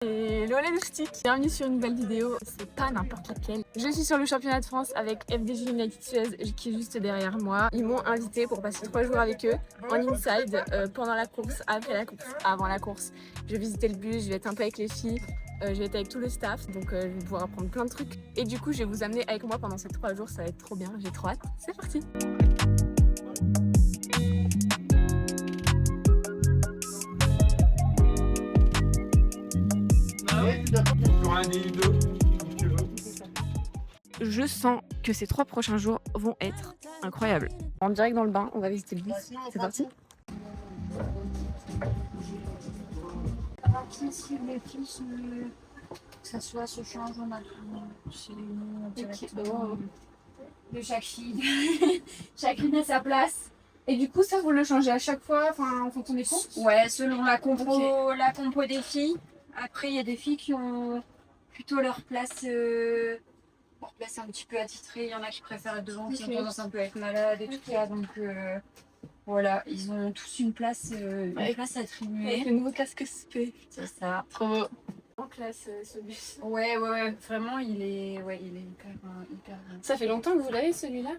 Hello les loustiques, bienvenue sur une nouvelle vidéo, c'est pas n'importe laquelle. Je suis sur le championnat de France avec FDJ United Suez qui est juste derrière moi. Ils m'ont invité pour passer 3 jours avec eux en inside, pendant la course, après la course, avant la course. Je vais visiter le bus, je vais être un peu avec les filles, je vais être avec tout le staff, donc je vais pouvoir apprendre plein de trucs. Et du coup je vais vous amener avec moi pendant ces 3 jours, ça va être trop bien, j'ai trop hâte, c'est parti. Je sens que ces 3 prochains jours vont être incroyables. En direct dans le bain, on va visiter le bus. C'est parti. Si les filles s'assoient, se changent, on a tout chez nous directement de chaque fille. Chacune à sa place. Et du coup, ça, vous le changez à chaque fois, en fonction des courses? Ouais, selon la compo des filles. Après, il y a des filles qui ont plutôt leur place un petit peu attitrée. Il y en a qui préfèrent être devant, qui ont tendance un peu à être malades et tout ça. Donc voilà, ils ont tous une place attribuée. Avec le nouveau casque SP. C'est ça. Trop beau. En classe, ce bus. Ouais, vraiment, il est hyper. Ça fait longtemps que vous l'avez, celui-là?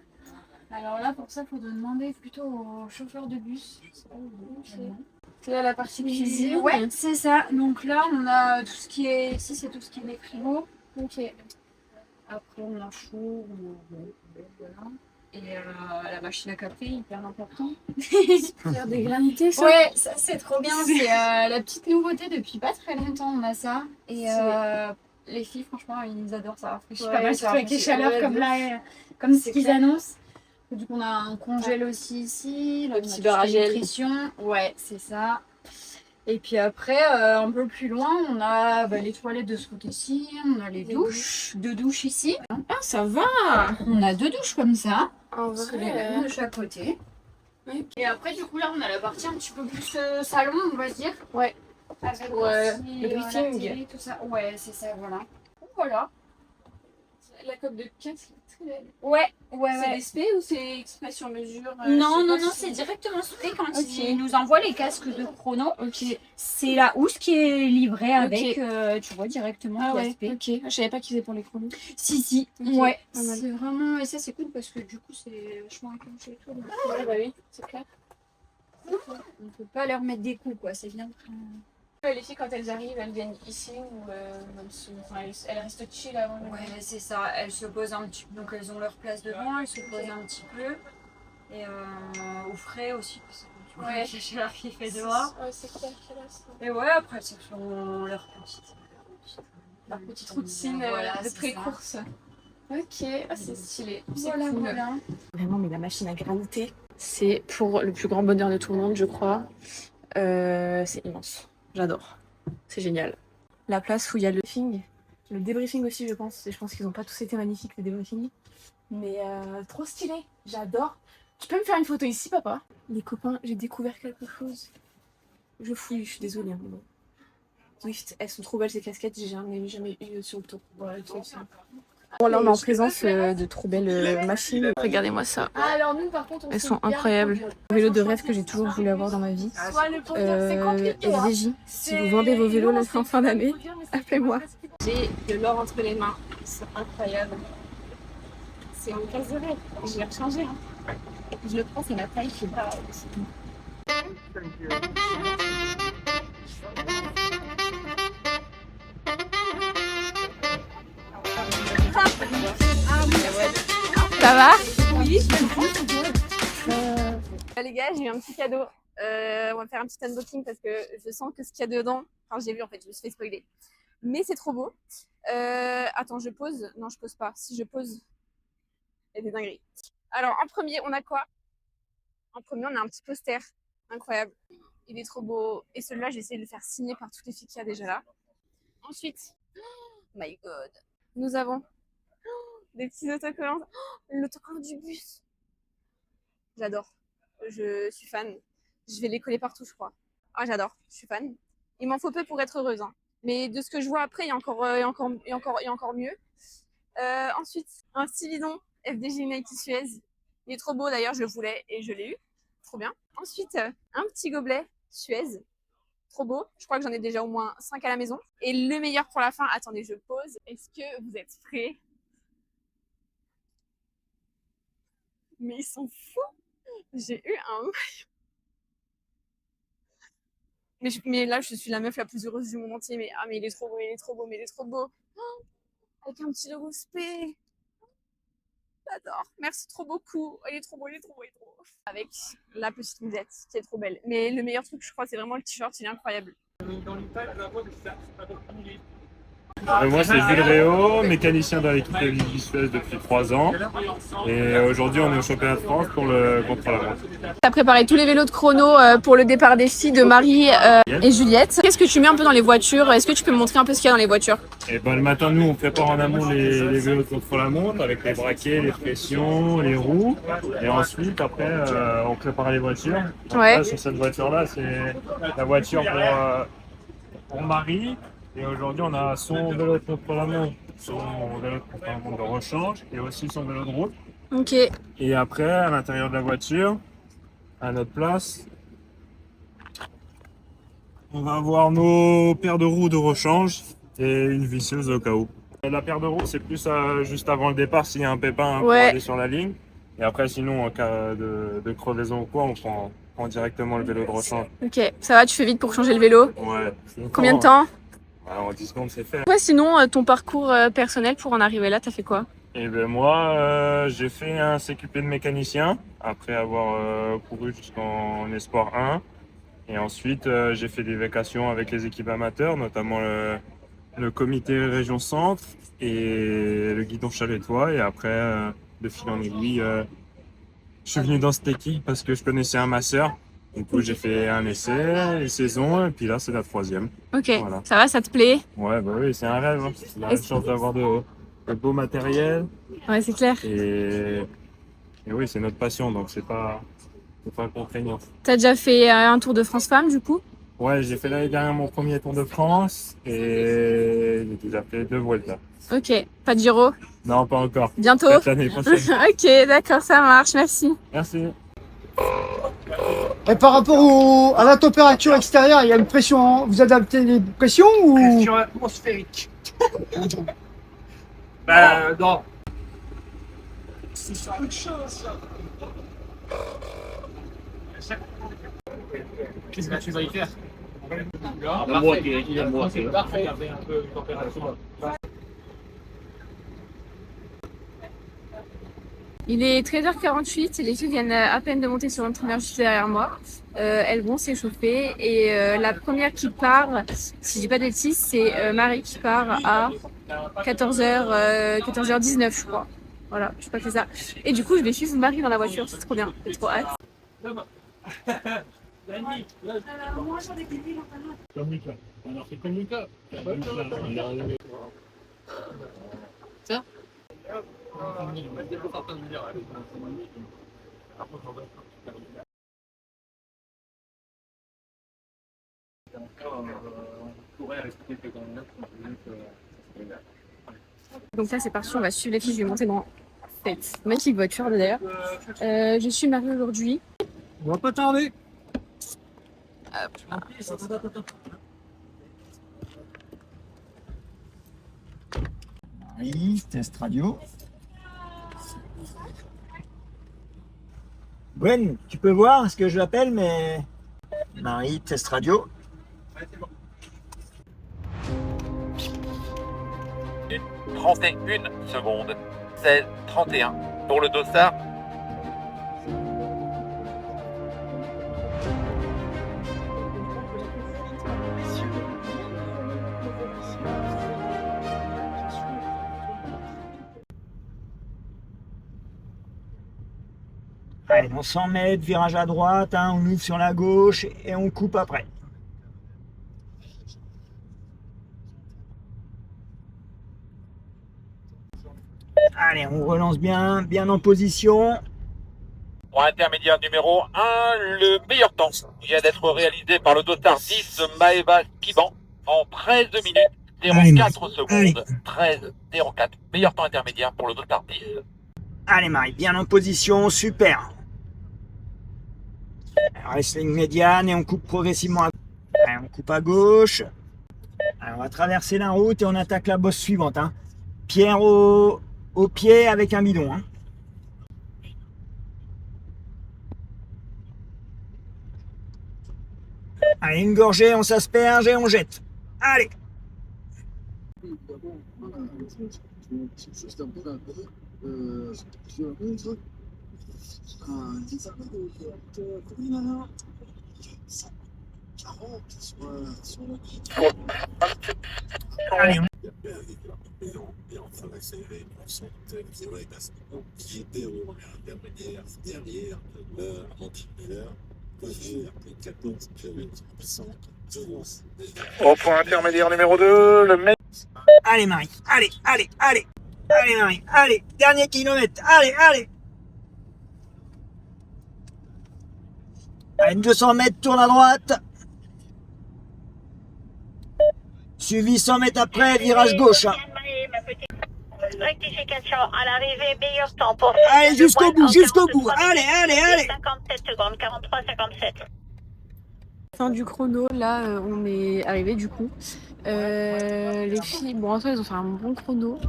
Alors là, pour ça, il faut demander plutôt au chauffeur de bus. Là, la partie cuisine. Ouais, c'est ça. Donc là, on a tout ce qui est... Ici, c'est tout ce qui est des frigos. Ok. Après, on a chaud. Voilà. Et la machine à café, hyper important. Faire des granités, ça? Ouais, ça, c'est trop bien. C'est la petite nouveauté depuis pas très longtemps, on a ça. Et les filles, franchement, ils adorent ça. Je suis pas mal, surtout avec les chaleurs comme là, comme ce qu'ils annoncent. Du coup, on a un congèle aussi ici, le petit bar à gel. Ouais, c'est ça. Et puis après, un peu plus loin, on a les toilettes de ce côté-ci, on a les douches, 2 douches ici. Ah, ça va! On a 2 douches comme ça, En vrai. de chaque côté. Ouais. Et après, du coup, là, on a la partie un petit peu plus salon, on va dire. Ouais. Avec aussi, le briefing. la télé, tout ça. Ouais, c'est ça, voilà. Voilà. La coque de casque, très belle. Ouais. C'est des spé ou c'est exprès sur mesure? Non, c'est directement spé quand ils nous envoient les casques de chrono. Ok. C'est la housse qui est livrée avec, tu vois, directement. Ah ouais, spé. ok. Je savais pas qu'ils faisaient pour les chronos. Si. Okay. Ouais. C'est vraiment... Et ça, c'est cool parce que du coup, c'est vachement accroché et tout. Donc, ouais, bah oui, c'est clair. on peut pas leur mettre des coups, quoi. C'est bien. Les filles, quand elles arrivent, elles viennent ici ou elles restent chill avant? Ouais, c'est ça. Elles se posent un petit peu. Donc, elles ont leur place devant. Elles se posent un petit peu. Et au frais aussi. Parce que, ouais, c'est chaleur qui fait dehors. Ouais, c'est clair. Et ouais, après, elles se font leur petite routine de pré-course. Ok, c'est stylé. C'est cool. Voilà. Vraiment, mais la machine à graniter, c'est pour le plus grand bonheur de tout le monde, je crois. C'est immense. J'adore. C'est génial. La place où il y a le briefing. Le débriefing aussi, je pense. Et je pense qu'ils n'ont pas tous été magnifiques, les débriefings. Mais trop stylé. J'adore. Tu peux me faire une photo ici, papa? Les copains, j'ai découvert quelque chose. Je fouille, je suis désolée. Hein, bon. Swift, elles sont trop belles ces casquettes. J'ai jamais eu sur le tour. Voilà, bon, là, on est en présence de trop belles machines. Regardez-moi ça. Elles sont incroyables. Le vélo de rêve que j'ai toujours voulu avoir dans ma vie. FDJ, si vous vendez vos vélos en fin d'année, appelez-moi. J'ai de l'or entre les mains. C'est incroyable. C'est une case de rêve. Je l'ai rechangé. Hein. Je le prends, c'est ma taille qui va. Ça va? Oui, les gars, j'ai eu un petit cadeau. On va faire un petit unboxing parce que je sens que ce qu'il y a dedans, j'ai vu en fait, je me suis fait spoiler. Mais c'est trop beau. Attends, je pose? Non, je pose pas. Si je pose, il y a des dingueries. Alors, en premier, on a quoi? En premier, on a un petit poster. Incroyable. Il est trop beau. Et celui-là, j'ai essayé de le faire signer par toutes les filles qu'il y a déjà là. Ensuite, oh my god, nous avons des petits autocollants. L'autocollant du bus. J'adore. Je suis fan. Je vais les coller partout, je crois. Ah, j'adore. Je suis fan. Il m'en faut peu pour être heureuse. Hein. Mais de ce que je vois après, il y a encore mieux. Ensuite, un petit bidon FDJ United Suez. Il est trop beau d'ailleurs, je le voulais et je l'ai eu. Trop bien. Ensuite, un petit gobelet Suez. trop beaux. Je crois que j'en ai déjà au moins 5 à la maison. Et le meilleur pour la fin, attendez, je pose. Est-ce que vous êtes prêts? Mais ils sont fous. J'ai eu un... Mais là, je suis la meuf la plus heureuse du monde entier. Mais il est trop beau, il est trop beau, mais il est trop beau. Oh, avec un petit logo spé. J'adore. Merci trop beaucoup. Il est trop beau, il est trop beau, il est trop beau. Avec la petite musette qui est trop belle. Mais le meilleur truc, je crois, c'est vraiment le t-shirt. Il est incroyable. Moi, c'est Jules Réau, mécanicien dans l'équipe de Ligue Suez depuis 3 ans. Et aujourd'hui, on est au championnat de France pour le contre-la-montre. Tu as préparé tous les vélos de chrono pour le départ des filles de Marie et Juliette. Qu'est-ce que tu mets un peu dans les voitures? Est-ce que tu peux me montrer un peu ce qu'il y a dans les voitures? Et ben, le matin, nous, on prépare en amont les vélos de contre-la-montre avec les braquets, les pressions, les roues. Et ensuite, après, on prépare les voitures. Donc, Ouais. là, sur cette voiture-là, c'est la voiture pour Marie. Et aujourd'hui, on a son vélo de contre-la-montre, son vélo de contre-la-montre de rechange et aussi son vélo de route. Ok. Et après, à l'intérieur de la voiture, à notre place, on va avoir nos paires de roues de rechange et une visseuse au cas où. Et la paire de roues, c'est plus juste avant le départ s'il y a un pépin pour aller sur la ligne. Et après, sinon, en cas de crevaison ou quoi, on prend directement le vélo de rechange. Ok, ça va, tu fais vite pour changer le vélo? Ouais. Combien de temps? En 10 secondes, c'est fait. Ouais, sinon, ton parcours personnel pour en arriver là, t'as fait quoi? Et ben moi, j'ai fait un CQP de mécanicien après avoir couru jusqu'en Espoir 1. Et ensuite, j'ai fait des vacations avec les équipes amateurs, notamment le comité Région Centre et le guidon Chalétois. Et après, de fil en aiguille, je suis venu dans cette équipe parce que je connaissais un masseur. Du coup, j'ai fait un essai, une saison, et puis là, c'est la 3e. Ok, Voilà. ça va, ça te plaît? Ouais, bah oui, c'est un rêve. Hein. C'est la chance d'avoir de beau matériel. Ouais, c'est clair. Et oui, c'est notre passion, donc c'est pas contraignant. T'as déjà fait un Tour de France Femmes, du coup? Ouais, j'ai fait l'année dernière mon premier Tour de France et j'ai déjà fait 2 Vuelta. Ok, pas de Giro? Non, pas encore. Bientôt? Peut-être l'année prochaine. Ok, d'accord, ça marche, merci. Merci. Et par rapport à la température extérieure, il y a une pression. Vous adaptez les pressions ou? Pression atmosphérique. Ben non. C'est une chose. Qu'est-ce que tu vas y faire? Parfait. Un peu de température. Il est 13h48 et les filles viennent à peine de monter sur l'entraîneur juste derrière moi. Elles vont s'échauffer et la première qui part, si je dis pas de bêtises, c'est Marie qui part à 14h19 je crois. Voilà, je crois que c'est ça. Et du coup je vais suivre Marie dans la voiture, c'est trop bien, j'ai trop hâte. Comme Lucas. Alors c'est comme Lucas. Ça? Donc là c'est parti, on va suivre les filles, je vais monter dans cette magnifique voiture d'ailleurs. Je suis Marie aujourd'hui. On va pas tarder. Oui, test radio. Gwen, tu peux voir ce que je l'appelle, mais. Marie, test radio. 31 secondes. 16-31 pour le dossard. Allez, on 100 mètres, virage à droite, hein, on ouvre sur la gauche et on coupe après. Allez, on relance bien, bien en position. Point intermédiaire numéro 1, le meilleur temps vient d'être réalisé par le dossard 10 Maeva Kiban en 13 minutes 04 secondes. 13-04. Meilleur temps intermédiaire pour le dossard 10. Allez Marie, bien en position, super. Reste ligne médiane et on coupe progressivement à... Allez, on coupe à gauche. Allez, on va traverser la route et on attaque la bosse suivante. Hein. Pierre au pied avec un bidon. Hein. Allez, une gorgée, on s'asperge et on jette. Allez. Allez, Au point intermédiaire numéro 2, le mec. allez Marie, allez, allez, allez. Allez Marie, allez, dernier kilomètre, allez, allez. Allez, 200 mètres, tourne à droite. Suivi 100 mètres après, virage gauche. Rectification à l'arrivée, meilleur temps pour... Allez, jusqu'au bout, jusqu'au bout. Allez, allez, allez. 57 secondes, 43, 57. Fin du chrono, là on est arrivé du coup. Les filles, bon en soi elles ont fait un bon chrono.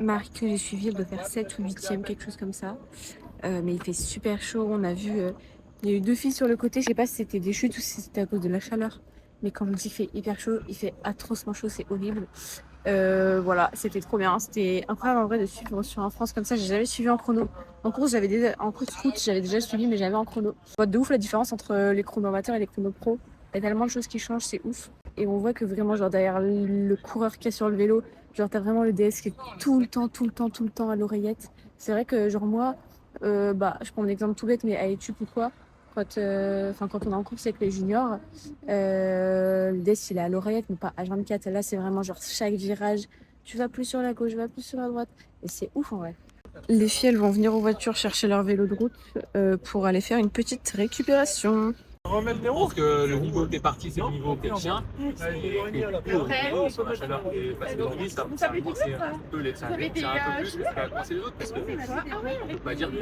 Marie que j'ai suivi, elle doit faire 7 ou 8e, quelque chose comme ça. Mais il fait super chaud, on a vu, il y a eu 2 filles sur le côté, je sais pas si c'était des chutes ou si c'était à cause de la chaleur. Mais comme dit, il fait hyper chaud, il fait atrocement chaud, c'est horrible. Voilà, c'était trop bien, c'était incroyable en vrai de suivre sur un France comme ça, j'ai jamais suivi en chrono. En course, en course route, j'avais déjà suivi, mais jamais en chrono. On voit de ouf la différence entre les chronos amateurs et les chronos pro. Il y a tellement de choses qui changent, c'est ouf. Et on voit que vraiment, genre derrière le coureur qui est sur le vélo, genre t'as vraiment le DS qui est tout le temps à l'oreillette. C'est vrai que genre moi, je prends un exemple tout bête, mais à Etup ou quoi, quand on est en course avec les juniors, le DS il est à l'oreillette, mais pas H24. Là, c'est vraiment genre chaque virage, tu vas plus sur la gauche, tu vas plus sur la droite. Et c'est ouf en vrai. Les filles, elles vont venir aux voitures chercher leur vélo de route pour aller faire une petite récupération. Je pense que le niveau des parties, c'est le niveau des chiens. Sur la chaleur qui est passée dans lui, ça a coincé un peu les ça a un peu plus que ça a coincé les autres parce que on peut pas dire que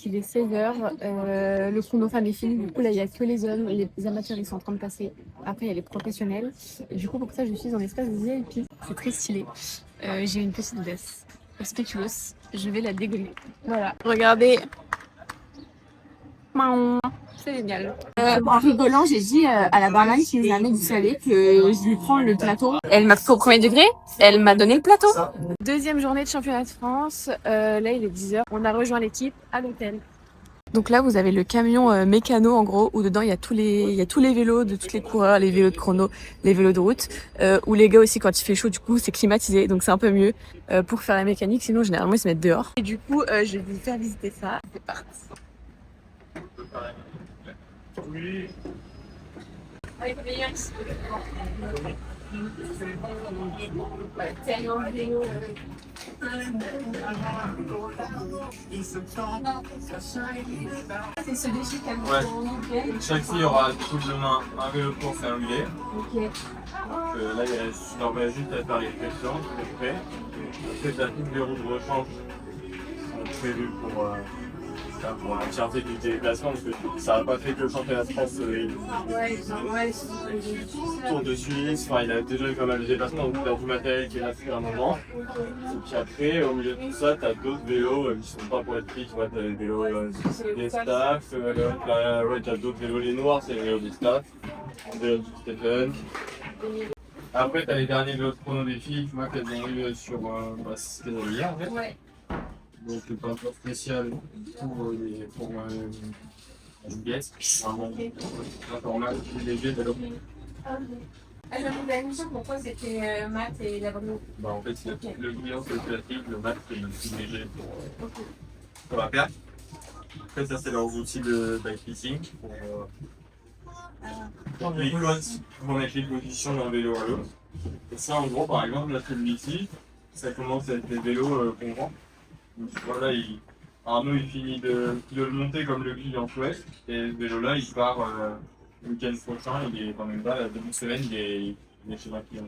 Il est 16h, le chrono femme est fini, du coup là il n'y a que les hommes, les amateurs ils sont en train de passer, après il y a les professionnels, et du coup pour ça je suis en espace VIP, c'est très stylé. J'ai une petite baisse spéculoos, je vais la dégueuler. Voilà, regardez, c'est génial. En rigolant, j'ai dit à la barman qui nous a amené du salé que je lui prends le plateau. Elle m'a fait au premier degré, elle m'a donné le plateau. Deuxième journée de championnat de France, là il est 10h, on a rejoint l'équipe à l'hôtel. Donc là vous avez le camion mécano en gros, où dedans il y a tous les vélos de tous les coureurs, les vélos de chrono, les vélos de route, où les gars aussi quand il fait chaud du coup c'est climatisé, donc c'est un peu mieux pour faire la mécanique, sinon généralement ils se mettent dehors. Et du coup je vais vous faire visiter ça, c'est parti. Oui. C'est ce défi qu'elle Ouais. Chaque fille aura doublement un vélo de course et un relais. Ok. Donc là, je leur mets juste à faire les questions, c'est prêt. Après, t'as toutes les roues de rechange qui sont prévues pour l'entièreté du déplacement, parce que ça n'a pas fait que le championnat de France tour de Suisse, enfin, il a déjà eu pas mal de déplacements, donc tu as du matériel qui est là depuis un moment. Et puis après, au milieu de tout ça, tu as d'autres vélos qui ne sont pas pour être pris, tu vois, tu as les vélos des staffs, tu as d'autres vélos, les noirs, c'est les vélos des staffs, les vélos du Stephen. Après, tu as les derniers vélos de chrono des filles, tu vois, qu'elles ont eu sur c'était hier en fait. Ouais. Donc le peinture spécial pour Juliette, vraiment un format plus léger de l'eau. Elle m'a demandé à l'émission pourquoi c'était mat et la brune. Bah en fait le brillant c'est le plastique, le mat c'est le plus léger pour la perte. Après ça c'est leurs outils de bike-fishing pour les côtes pour mettre les positions d'un vélo à l'autre. Et ça en gros par exemple là celui-ci, ça commence à être des vélos qu'on vend. Donc voilà, Arnaud il finit de le monter comme le client souhaite et ce vélo là il part le week-end prochain, il est quand même pas la demi-semaine, il est chez un client.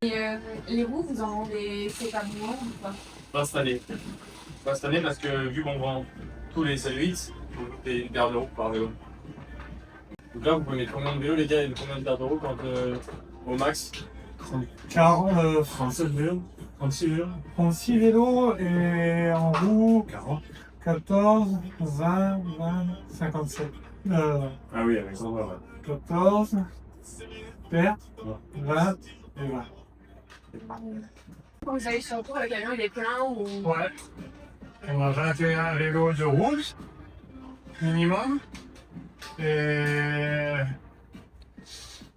Les roues, vous en vendez séparément ou pas? Pas cette année. Pas cette année parce que vu qu'on vend tous les C8, on paye une paire d'euros par vélo. Donc là, vous pouvez mettre combien de vélos, les gars, et combien de paires d'euros quand au max? 37 vélos, 36 vélos. 36 vélos et en roue 14, 20, 57. Ah oui, avec ça, ouais. 14, paires, 20 et 20. Quand vous allez sur le tour, le camion il est plein ou... Ouais. On a 21 vélos de route, minimum. Et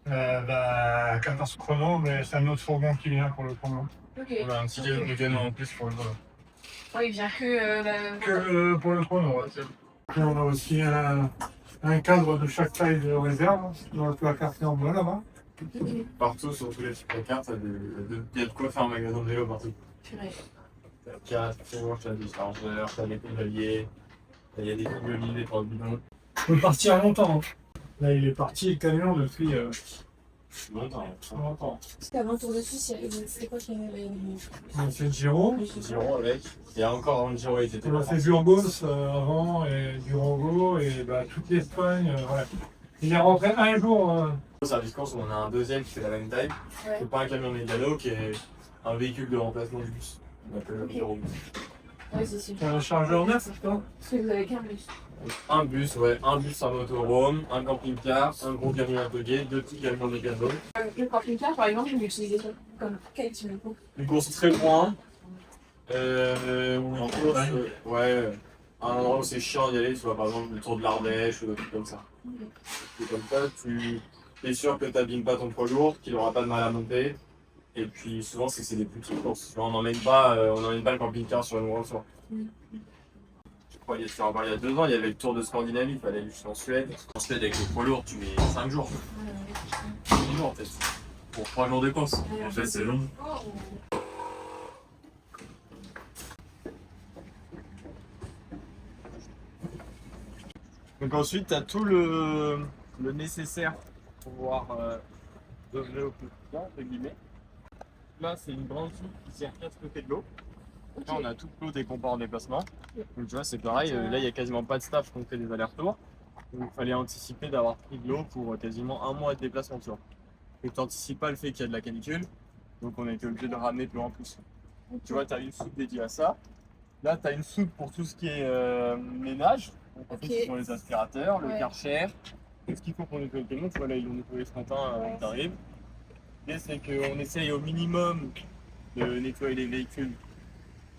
14 chronos, mais c'est un autre fourgon qui vient pour le chrono. Ok. On a un petit canon en plus pour le vélo. Oui, il vient que... Que pour le chrono, ouais. Et on a aussi un cadre de chaque taille de réserve dans la carte en bas là-bas. Partout, sur tous les cartes, il y a de quoi faire un magasin de vélo partout. Purée. T'as la carte, t'as des chargeurs, t'as des pédaliers, il y a des frigolis, des portes bidons. On peut partir longtemps. Là, il est parti le camion depuis Longtemps. C'était avant le Tour de Suisse, c'était quoi qu'il y avait? on a fait le Giro. Giro avec. Il y a encore dans le Giro, il était On a fait Burgos avant et Durango et toute l'Espagne. Ouais. Il est rentré un jour. Au service course, on a un deuxième qui fait la même taille. Ouais. C'est pas un camion mégalo, qui est un véhicule de remplacement du bus. On appelle le Giro. Ouais, c'est sûr. Un chargeur neuf, je crois. Parce que vous avez qu'un bus. Un bus, ouais, un bus en motorhome, un camping-car, un gros camion à bugger, 2 petits camions mégalo. Le camping-car, par exemple, vous l'utilisez comme quel type de coup? Une course très loin. Une course, ouais, un endroit où c'est chiant d'y aller, tu vois, par exemple le tour de l'Ardèche ou des trucs comme ça. Et comme ça, tu es sûr que tu n'abîmes pas ton poids lourd, qu'il n'aura pas de mal à monter. Et puis souvent, c'est des plus petites courses. Tu vois, on n'emmène pas le camping-car sur une grosse tour. Je crois qu'il y a 2 ans, il y avait le tour de Scandinavie, il fallait aller jusqu'en Suède. En Suède, avec le poids lourd, tu mets 5 jours. 6 jours en fait. Pour 3 jours de course. En fait, c'est long. Donc ensuite, tu as tout le nécessaire pour pouvoir devenir au quotidien, entre guillemets. Là, c'est une grande soupe qui sert 4 côtés de l'eau. Là, on a tout l'eau des comports en déplacement. Donc tu vois, c'est pareil, là, il n'y a quasiment pas de staff qui fait des allers-retours. Donc il fallait anticiper d'avoir pris de l'eau pour quasiment un mois de déplacement, tu vois. Et tu n'anticipes pas le fait qu'il y a de la canicule. Donc on a été obligé de ramener de l'eau en plus. Tu vois, tu as une soupe dédiée à ça. Là, tu as une soupe pour tout ce qui est ménage. Donc, en fait, ce sont les aspirateurs, le Karcher, tout ce qu'il faut pour nettoyer le camion. Tu vois, là, ils l'ont nettoyé ce matin avant que tu arrives. L'idée, c'est qu'on essaye au minimum de nettoyer les véhicules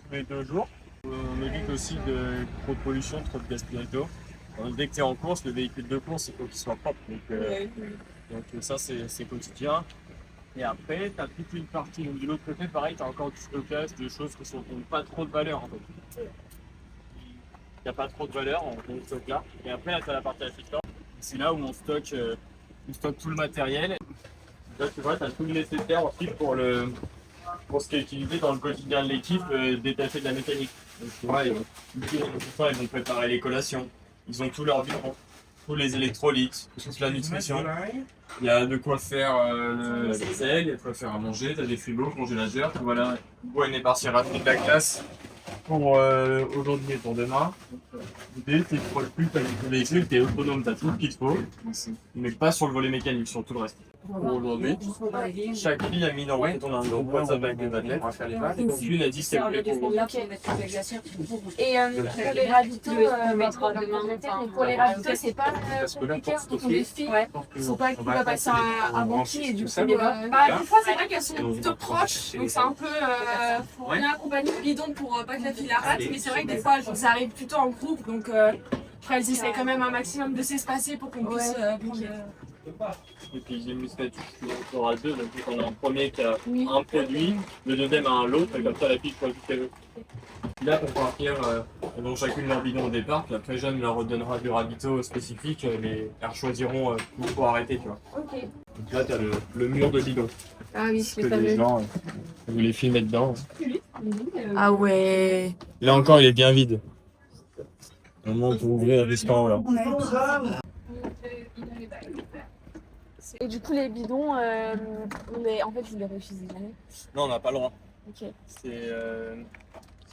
tous les 2 jours. On évite aussi de trop de pollution, trop de gaspillage d'eau. Dès que tu es en course, le véhicule de course, il faut qu'il soit propre. Donc ça, c'est quotidien. Et après, tu as toute une partie. Donc de l'autre côté, pareil, tu as encore du stockage, de choses qui n'ont pas trop de valeur en fait. Il n'y a pas trop de valeur, on stocke là. Et après, là, tu as la partie assistante. C'est là où on stocke tout le matériel. Là, tu vois, tu as tout le nécessaire aussi pour ce qui est utilisé dans le quotidien de l'équipe, détaché de la mécanique. Donc, tu vois, ils vont préparer les collations. Ils ont tout leur bilan, tous les électrolytes, toute la nutrition. Il y a de quoi faire la vaisselle, il y a de quoi faire à manger, tu as des frigos, congélateurs. Voilà, une épargne rapide de la classe pour aujourd'hui et pour demain. L'idée, c'est que pour le plus, tu as le véhicule, tu es autonome, tu as tout ce qu'il te faut, mais pas sur le volet mécanique, sur tout le reste. Pour aujourd'hui, chaque fille a mis dans le on a un gros WhatsApp avec des athlètes. Donc l'une a dit c'est prêt pour Et pour les ravitaux, pour les ravitaux, c'est pas compliqué, ce sont des filles. Ils sont pas qui va passer un banquier et du coup, des fois, c'est vrai qu'elles sont plutôt proches, donc c'est un peu, faut bien accompagner le bidon pour pas que la fille la rate, mais c'est vrai que des fois, ça arrive plutôt en groupe, donc après, elles essaient quand même un maximum de s'espacer pour qu'on puisse prendre. Et puis j'ai mis le statut, on aura 2, donc on a un premier qui a un produit, le deuxième a un lot, et comme ça la fille choisit ce qu'elle veut. Là pour partir, elles ont chacune leur bidon au départ, puis la très jeune leur donnera du ravito spécifique, mais elles choisiront où il faut arrêter, tu vois. Ok. Donc là tu as le mur de bidon. Ah oui, que les gens, vous les filmez dedans. Ah ouais. Là encore il est bien vide. Au moment pour ouvrir jusqu'en haut là. Et du coup, les bidons, en fait, vous les réutilisez jamais. Non, on n'a pas le droit. Ok. C'est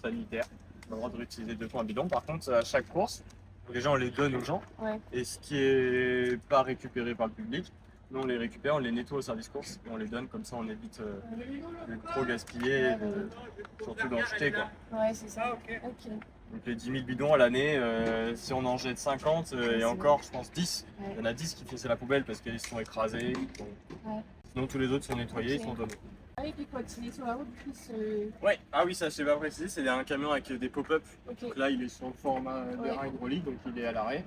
sanitaire. On a le droit de réutiliser 2 fois un bidon. Par contre, à chaque course, déjà on les donne aux gens. Ouais. Et ce qui est pas récupéré par le public, nous on les récupère, on les nettoie au service course et on les donne, comme ça on évite de trop gaspiller, et surtout d'en jeter quoi. Ouais, c'est ça. Ok. Donc les 10 000 bidons à l'année, si on en jette 50 et encore je pense 10, Ouais. il y en a 10 qui finissent à la poubelle parce qu'ils sont écrasés. Donc... Ouais. Sinon tous les autres sont nettoyés, ils sont donnés. Et puis quand il est sur la route, Chris. Ouais, ah oui, ça je sais pas préciser, c'est un camion avec des pop-up. Ok. Donc là il est sur le format de rein hydraulique, donc il est à l'arrêt.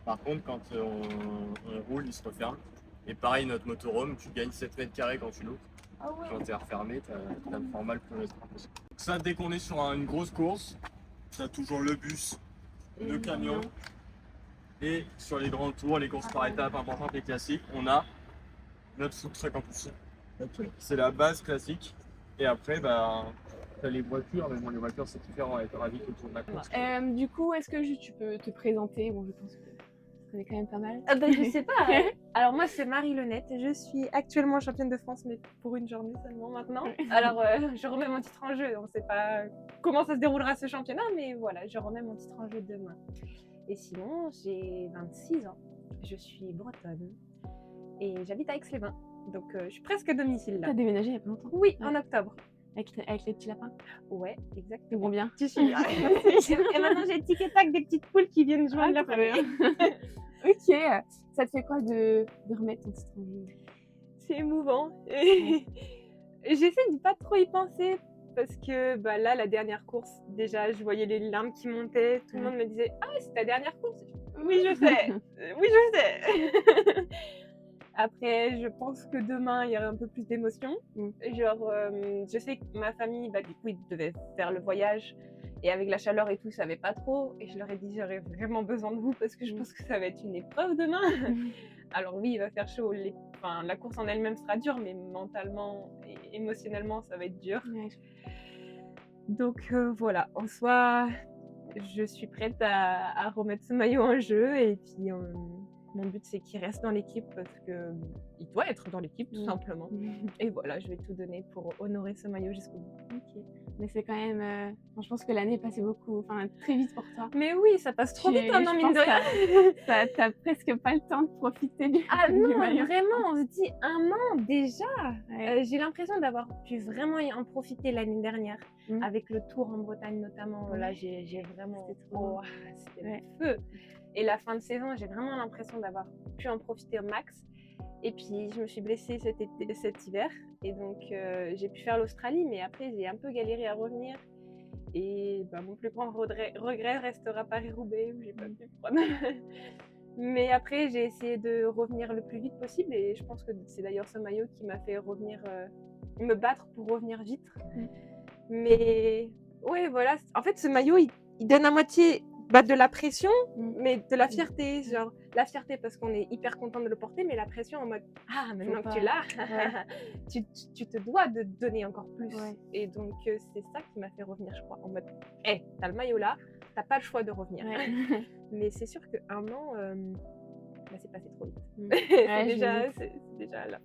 Par contre quand on roule, il se referme. Et pareil, notre motorhome, tu gagnes 7 mètres carrés quand tu l'ouvres. Ah ouais. Quand t'es refermé, t'as le format le plus restreint possible. Ça, dès qu'on est sur une grosse course, t'as toujours le bus, le camion. Et sur les grands tours, les courses par étapes importantes, les classiques, on a notre food truck en plus. C'est la base classique. Et après, bah, t'as les voitures, mais bon, les voitures c'est différent, elles te ravitent autour de la course. Du coup, est-ce que tu peux te présenter? Bon, je pense que tu connais quand même pas mal. Ah bah, je sais pas. Alors moi c'est Marie Lenette, je suis actuellement championne de France mais pour une journée seulement maintenant. Alors je remets mon titre en jeu, on sait pas comment ça se déroulera ce championnat mais voilà, je remets mon titre en jeu demain. Et sinon j'ai 26 ans, je suis bretonne et j'habite à Aix-les-Bains, donc je suis presque à domicile là. T'as déménagé il y a pas longtemps? Oui, Ouais. en octobre. Avec les petits lapins? Ouais, exactement. Ils vont bien. Tu suis. Et maintenant j'ai tic et tac des petites poules qui viennent joindre la famille. Ok, ça te fait quoi de remettre ton titre en jeu? C'est émouvant. J'essaie de pas trop y penser parce que bah, là, la dernière course, déjà, je voyais les larmes qui montaient. Tout le monde me disait « Ah, c'est ta dernière course ?» Oui, je sais. Oui, je sais. Après, je pense que demain, il y aura un peu plus d'émotion. Genre, je sais que ma famille, bah, du coup, ils devaient faire le voyage. Et avec la chaleur et tout, ils savaient pas trop. Et je leur ai dit, j'aurais vraiment besoin de vous parce que je pense que ça va être une épreuve demain. Alors oui, il va faire chaud. La course en elle-même sera dure, mais mentalement et émotionnellement, ça va être dur. Ouais. Donc voilà, en soi, je suis prête à remettre ce maillot en jeu. Et puis, mon but, c'est qu'il reste dans l'équipe parce qu'il doit être dans l'équipe, tout simplement. Et voilà, je vais tout donner pour honorer ce maillot jusqu'au bout. Ok. Mais c'est quand même... je pense que l'année est passée très vite pour toi. Mais oui, ça passe trop vite, non, mine de rien. T'as presque pas le temps de profiter du non, maillot. vraiment, on se dit 1 an déjà. Ouais. J'ai l'impression d'avoir pu vraiment en profiter l'année dernière, avec le Tour en Bretagne notamment. Là, j'ai vraiment... C'était le feu. Et la fin de saison, j'ai vraiment l'impression d'avoir pu en profiter au max. Et puis, je me suis blessée cet hiver. Et donc, j'ai pu faire l'Australie, mais après, j'ai un peu galéré à revenir. Et bah, mon plus grand regret restera Paris-Roubaix, où j'ai pas pu prendre. Mais après, j'ai essayé de revenir le plus vite possible. Et je pense que c'est d'ailleurs ce maillot qui m'a fait revenir, me battre pour revenir vite. Mais ouais, voilà. En fait, ce maillot, il donne à moitié... de la pression, mais de la fierté, genre la fierté parce qu'on est hyper content de le porter, mais la pression en mode maintenant que tu l'as, tu te dois de donner encore plus. Ouais. Et donc c'est ça qui m'a fait revenir, je crois, en mode t'as le maillot là, t'as pas le choix de revenir. Ouais. Mais c'est sûr que 1 an, c'est passé trop vite. C'est déjà là.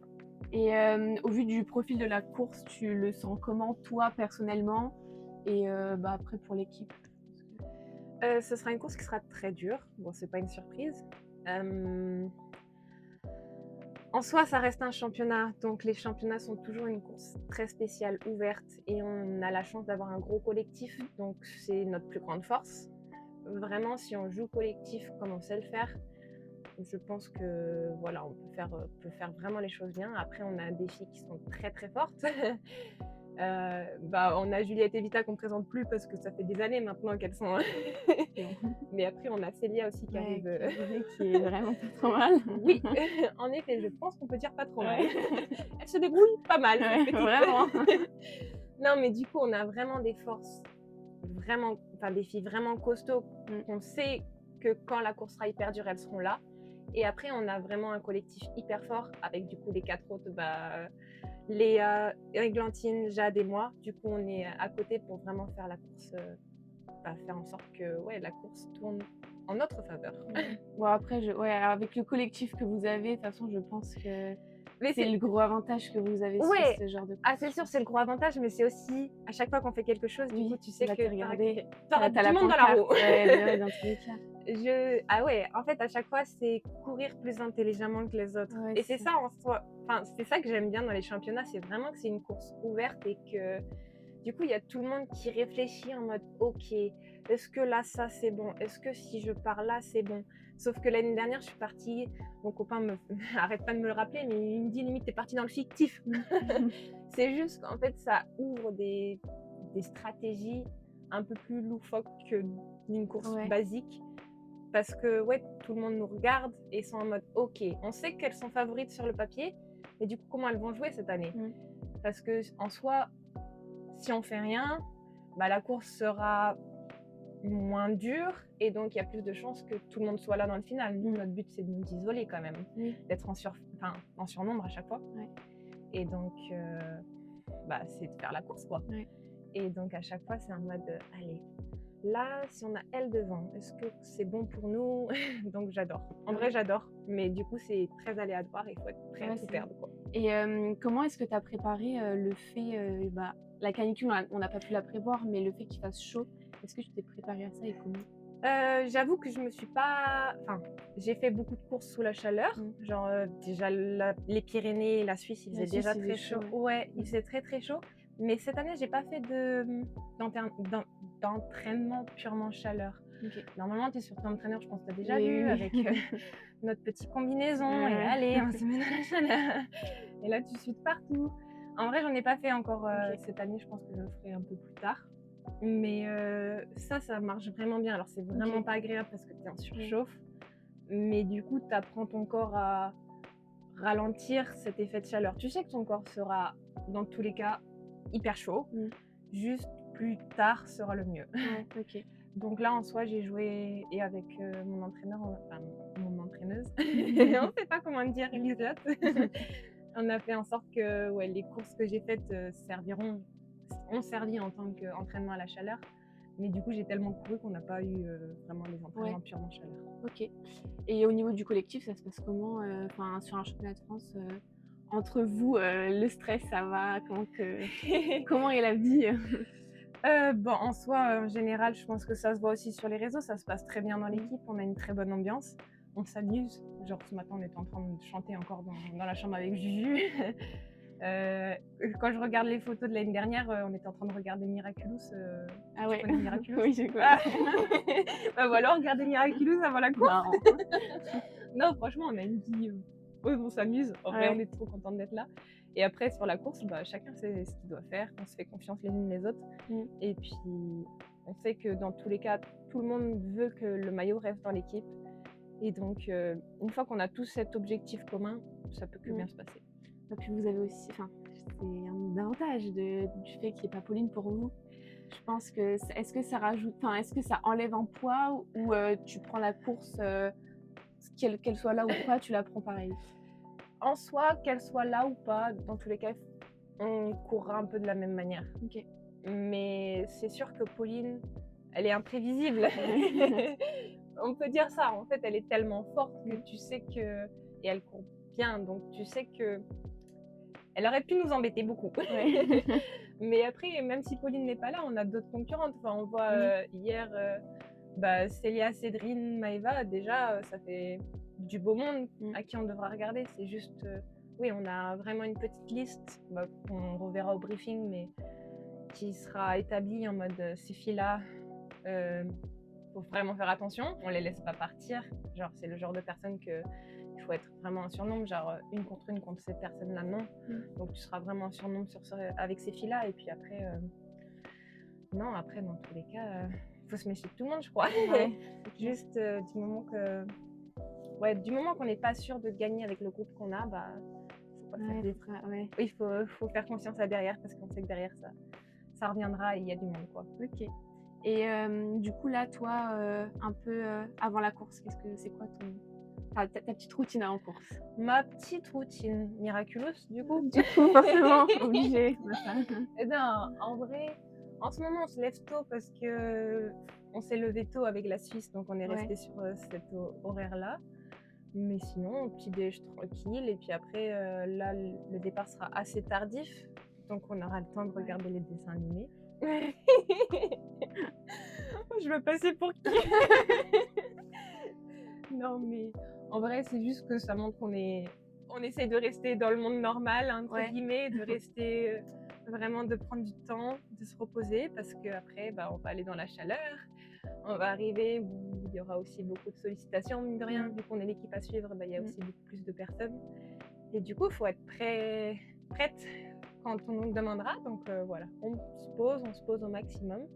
Et au vu du profil de la course, tu le sens comment toi personnellement et après pour l'équipe? Ce sera une course qui sera très dure. Bon, c'est pas une surprise. En soi, ça reste un championnat. Donc, les championnats sont toujours une course très spéciale, ouverte. Et on a la chance d'avoir un gros collectif. Donc, c'est notre plus grande force. Vraiment, si on joue collectif comme on sait le faire, je pense que voilà, on peut faire vraiment les choses bien. Après, on a des filles qui sont très très fortes. On a Juliette et Vita qu'on ne présente plus parce que ça fait des années maintenant qu'elles sont... Mais après, on a Célia aussi qui arrive... qui est vraiment pas trop mal. Oui, en effet, je pense qu'on peut dire pas trop mal. Elle se débrouille pas mal. Vraiment. Non, mais du coup, on a vraiment des forces, des filles vraiment costauds. On sait que quand la course sera hyper dure, elles seront là. Et après, on a vraiment un collectif hyper fort avec du coup les 4 autres... Léa, Églantine, Jade et moi. Du coup, on est à côté pour vraiment faire la course, faire en sorte que la course tourne en notre faveur. Bon, après, ouais, avec le collectif que vous avez, de toute façon, je pense que Mais c'est le gros avantage que vous avez Ouais. sur ce genre de Ah, c'est sûr, c'est le gros avantage, mais c'est aussi à chaque fois qu'on fait quelque chose, du Oui, coup, tu sais tu vas que te regarder. t'auras T'as du monde dans la roue. Ouais, dans tous les cas. Ah ouais, en fait, à chaque fois, c'est courir plus intelligemment que les autres. Ouais, Et c'est ça en soi. Enfin, c'est ça que j'aime bien dans les championnats, c'est vraiment que c'est une course ouverte et que du coup, il y a tout le monde qui réfléchit en mode OK, est-ce que là, ça c'est bon? Est-ce que si je pars là, c'est bon? Sauf que l'année dernière, je suis partie, mon copain arrête pas de me le rappeler, mais il me dit limite, t'es partie dans le fictif. C'est juste qu'en fait, ça ouvre des stratégies un peu plus loufoques que d'une course Ouais. basique. Parce que ouais, tout le monde nous regarde et sont en mode OK, on sait qu'elles sont favorites sur le papier, mais du coup, comment elles vont jouer cette année? Parce que en soi, si on fait rien, bah, la course sera moins dure et donc il y a plus de chances que tout le monde soit là dans le final. Nous, notre but, c'est de nous isoler quand même, d'être en surnombre à chaque fois. Ouais. Et donc, bah, c'est de faire la course, quoi. Ouais. Et donc, à chaque fois, c'est en mode, allez, là, si on a elle devant, est-ce que c'est bon pour nous? Donc, j'adore. En vrai, j'adore. Mais du coup, c'est très aléatoire et il faut être prêt à tout perdre, quoi. Et comment est-ce que tu as préparé le fait, la canicule, on n'a pas pu la prévoir, mais le fait qu'il fasse chaud, est-ce que tu t'es préparé à ça et comment? J'avoue que je me suis pas... Enfin, j'ai fait beaucoup de courses sous la chaleur. Genre, déjà, les Pyrénées et la Suisse, il faisait déjà très chaud. Ouais, il faisait très, très chaud. Mais cette année, j'ai pas fait d'entraînement purement chaleur. Okay. Normalement, tu es sur ton entraîneur, je pense que tu as déjà vu, avec notre petite combinaison. Et allez, on se met dans la chaleur. Et là, tu sutes partout. En vrai, j'en ai pas fait encore cette année. Je pense que je le ferai un peu plus tard. Mais ça marche vraiment bien. Alors, c'est vraiment pas agréable parce que tu es en surchauffe. Mais du coup, tu apprends ton corps à ralentir cet effet de chaleur. Tu sais que ton corps sera, dans tous les cas, hyper chaud. Juste plus tard sera le mieux. Ok. Donc là, en soi, j'ai joué et avec mon entraîneur, enfin mon entraîneuse, on ne sait pas comment dire, Liselotte. On a fait en sorte que les courses que j'ai faites ont servi en tant qu'entraînement à la chaleur. Mais du coup, j'ai tellement couru qu'on n'a pas eu vraiment les entraînements purement chaleur. Ok. Et au niveau du collectif, ça se passe comment sur un championnat de France entre vous, le stress, ça va? Comment est la vie? En soi, en général, je pense que ça se voit aussi sur les réseaux. Ça se passe très bien dans l'équipe. On a une très bonne ambiance. On s'amuse. Genre, ce matin, on était en train de chanter encore dans la chambre avec Juju. Quand je regarde les photos de l'année dernière, on était en train de regarder Miraculous. Ah ouais. Miraculous? Oui, je connais. Bah voilà, regarder Miraculous avant la course. Non, franchement, on a une vie... on s'amuse. En vrai, on est trop contents d'être là. Et après, sur la course, chacun sait ce qu'il doit faire. On se fait confiance les unes les autres. Et puis, on sait que dans tous les cas, tout le monde veut que le maillot reste dans l'équipe. Et donc, une fois qu'on a tous cet objectif commun, ça peut que bien se passer. Et puis, vous avez aussi... c'est un avantage du fait qu'il n'y ait pas Pauline pour vous. Je pense que... Est-ce que ça rajoute... est-ce que ça enlève un poids ou tu prends la course, qu'elle soit là ou pas, tu la prends pareil? En soi, qu'elle soit là ou pas, dans tous les cas, on courra un peu de la même manière. Ok. Mais c'est sûr que Pauline, elle est imprévisible. On peut dire ça. En fait, elle est tellement forte que tu sais que... Et elle court bien, donc tu sais que... Elle aurait pu nous embêter beaucoup. Mais après, même si Pauline n'est pas là, on a d'autres concurrentes. Enfin, on voit hier... Célia, Cédrine, Maëva, déjà, ça fait du beau monde à qui on devra regarder. C'est juste, on a vraiment une petite liste qu'on reverra au briefing, mais qui sera établie en mode ces filles-là, faut vraiment faire attention, on les laisse pas partir. Genre, c'est le genre de personne qu'il faut être vraiment en surnombre, genre une contre ces personnes-là, non. Donc, tu seras vraiment en surnombre avec ces filles-là, et puis après, non, après, dans tous les cas. Faut se méfier de tout le monde, je crois. Juste du moment qu'on n'est pas sûr de gagner avec le groupe qu'on a, faut pas faire des freins. Il faut faire confiance à derrière parce qu'on sait que derrière ça reviendra et il y a du monde, quoi. Ok. Et du coup là, toi, un peu avant la course, c'est quoi ta petite routine en course? Ma petite routine Miraculous, du coup. Du coup, forcément, obligé. Non, en vrai. En ce moment, on se lève tôt parce que on s'est levé tôt avec la Suisse, donc on est Ouais. resté sur cet horaire-là. Mais sinon, petit déj tranquille. Et puis après, là, le départ sera assez tardif, donc on aura le temps de regarder les dessins animés. Je veux passer pour qui? Non, mais en vrai, c'est juste que ça montre on essaie de rester dans le monde normal, entre Ouais. guillemets, de rester vraiment, de prendre du temps, de se reposer, parce qu'après, on va aller dans la chaleur. On va arriver où il y aura aussi beaucoup de sollicitations, mine de rien, vu qu'on est l'équipe à suivre, il y a aussi beaucoup plus de personnes. Et du coup, il faut être prête quand on nous demandera. Donc voilà, on se pose au maximum.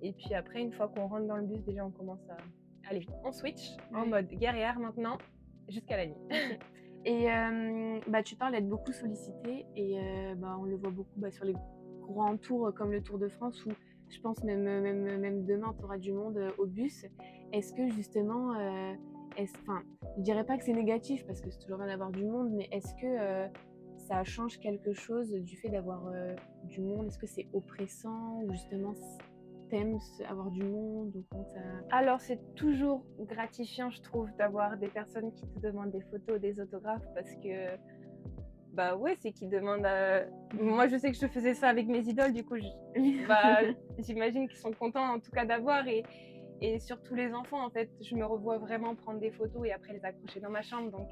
Et puis après, une fois qu'on rentre dans le bus, déjà on commence à... Allez, on switch en mode guerrière maintenant, jusqu'à la nuit. Et tu parles d'être beaucoup sollicité et on le voit beaucoup sur les grands tours comme le Tour de France où je pense même demain tu auras du monde au bus. Est-ce que justement, je dirais pas que c'est négatif parce que c'est toujours bien d'avoir du monde, mais est-ce que ça change quelque chose du fait d'avoir du monde? Est-ce que c'est oppressant ou justement t'aimes avoir du monde ou quand Alors, c'est toujours gratifiant, je trouve, d'avoir des personnes qui te demandent des photos, des autographes, parce que, c'est qu'ils demandent à... Moi, je sais que je faisais ça avec mes idoles, du coup, j'imagine qu'ils sont contents, en tout cas, d'avoir. Et surtout les enfants, en fait, je me revois vraiment prendre des photos et après les accrocher dans ma chambre. Donc,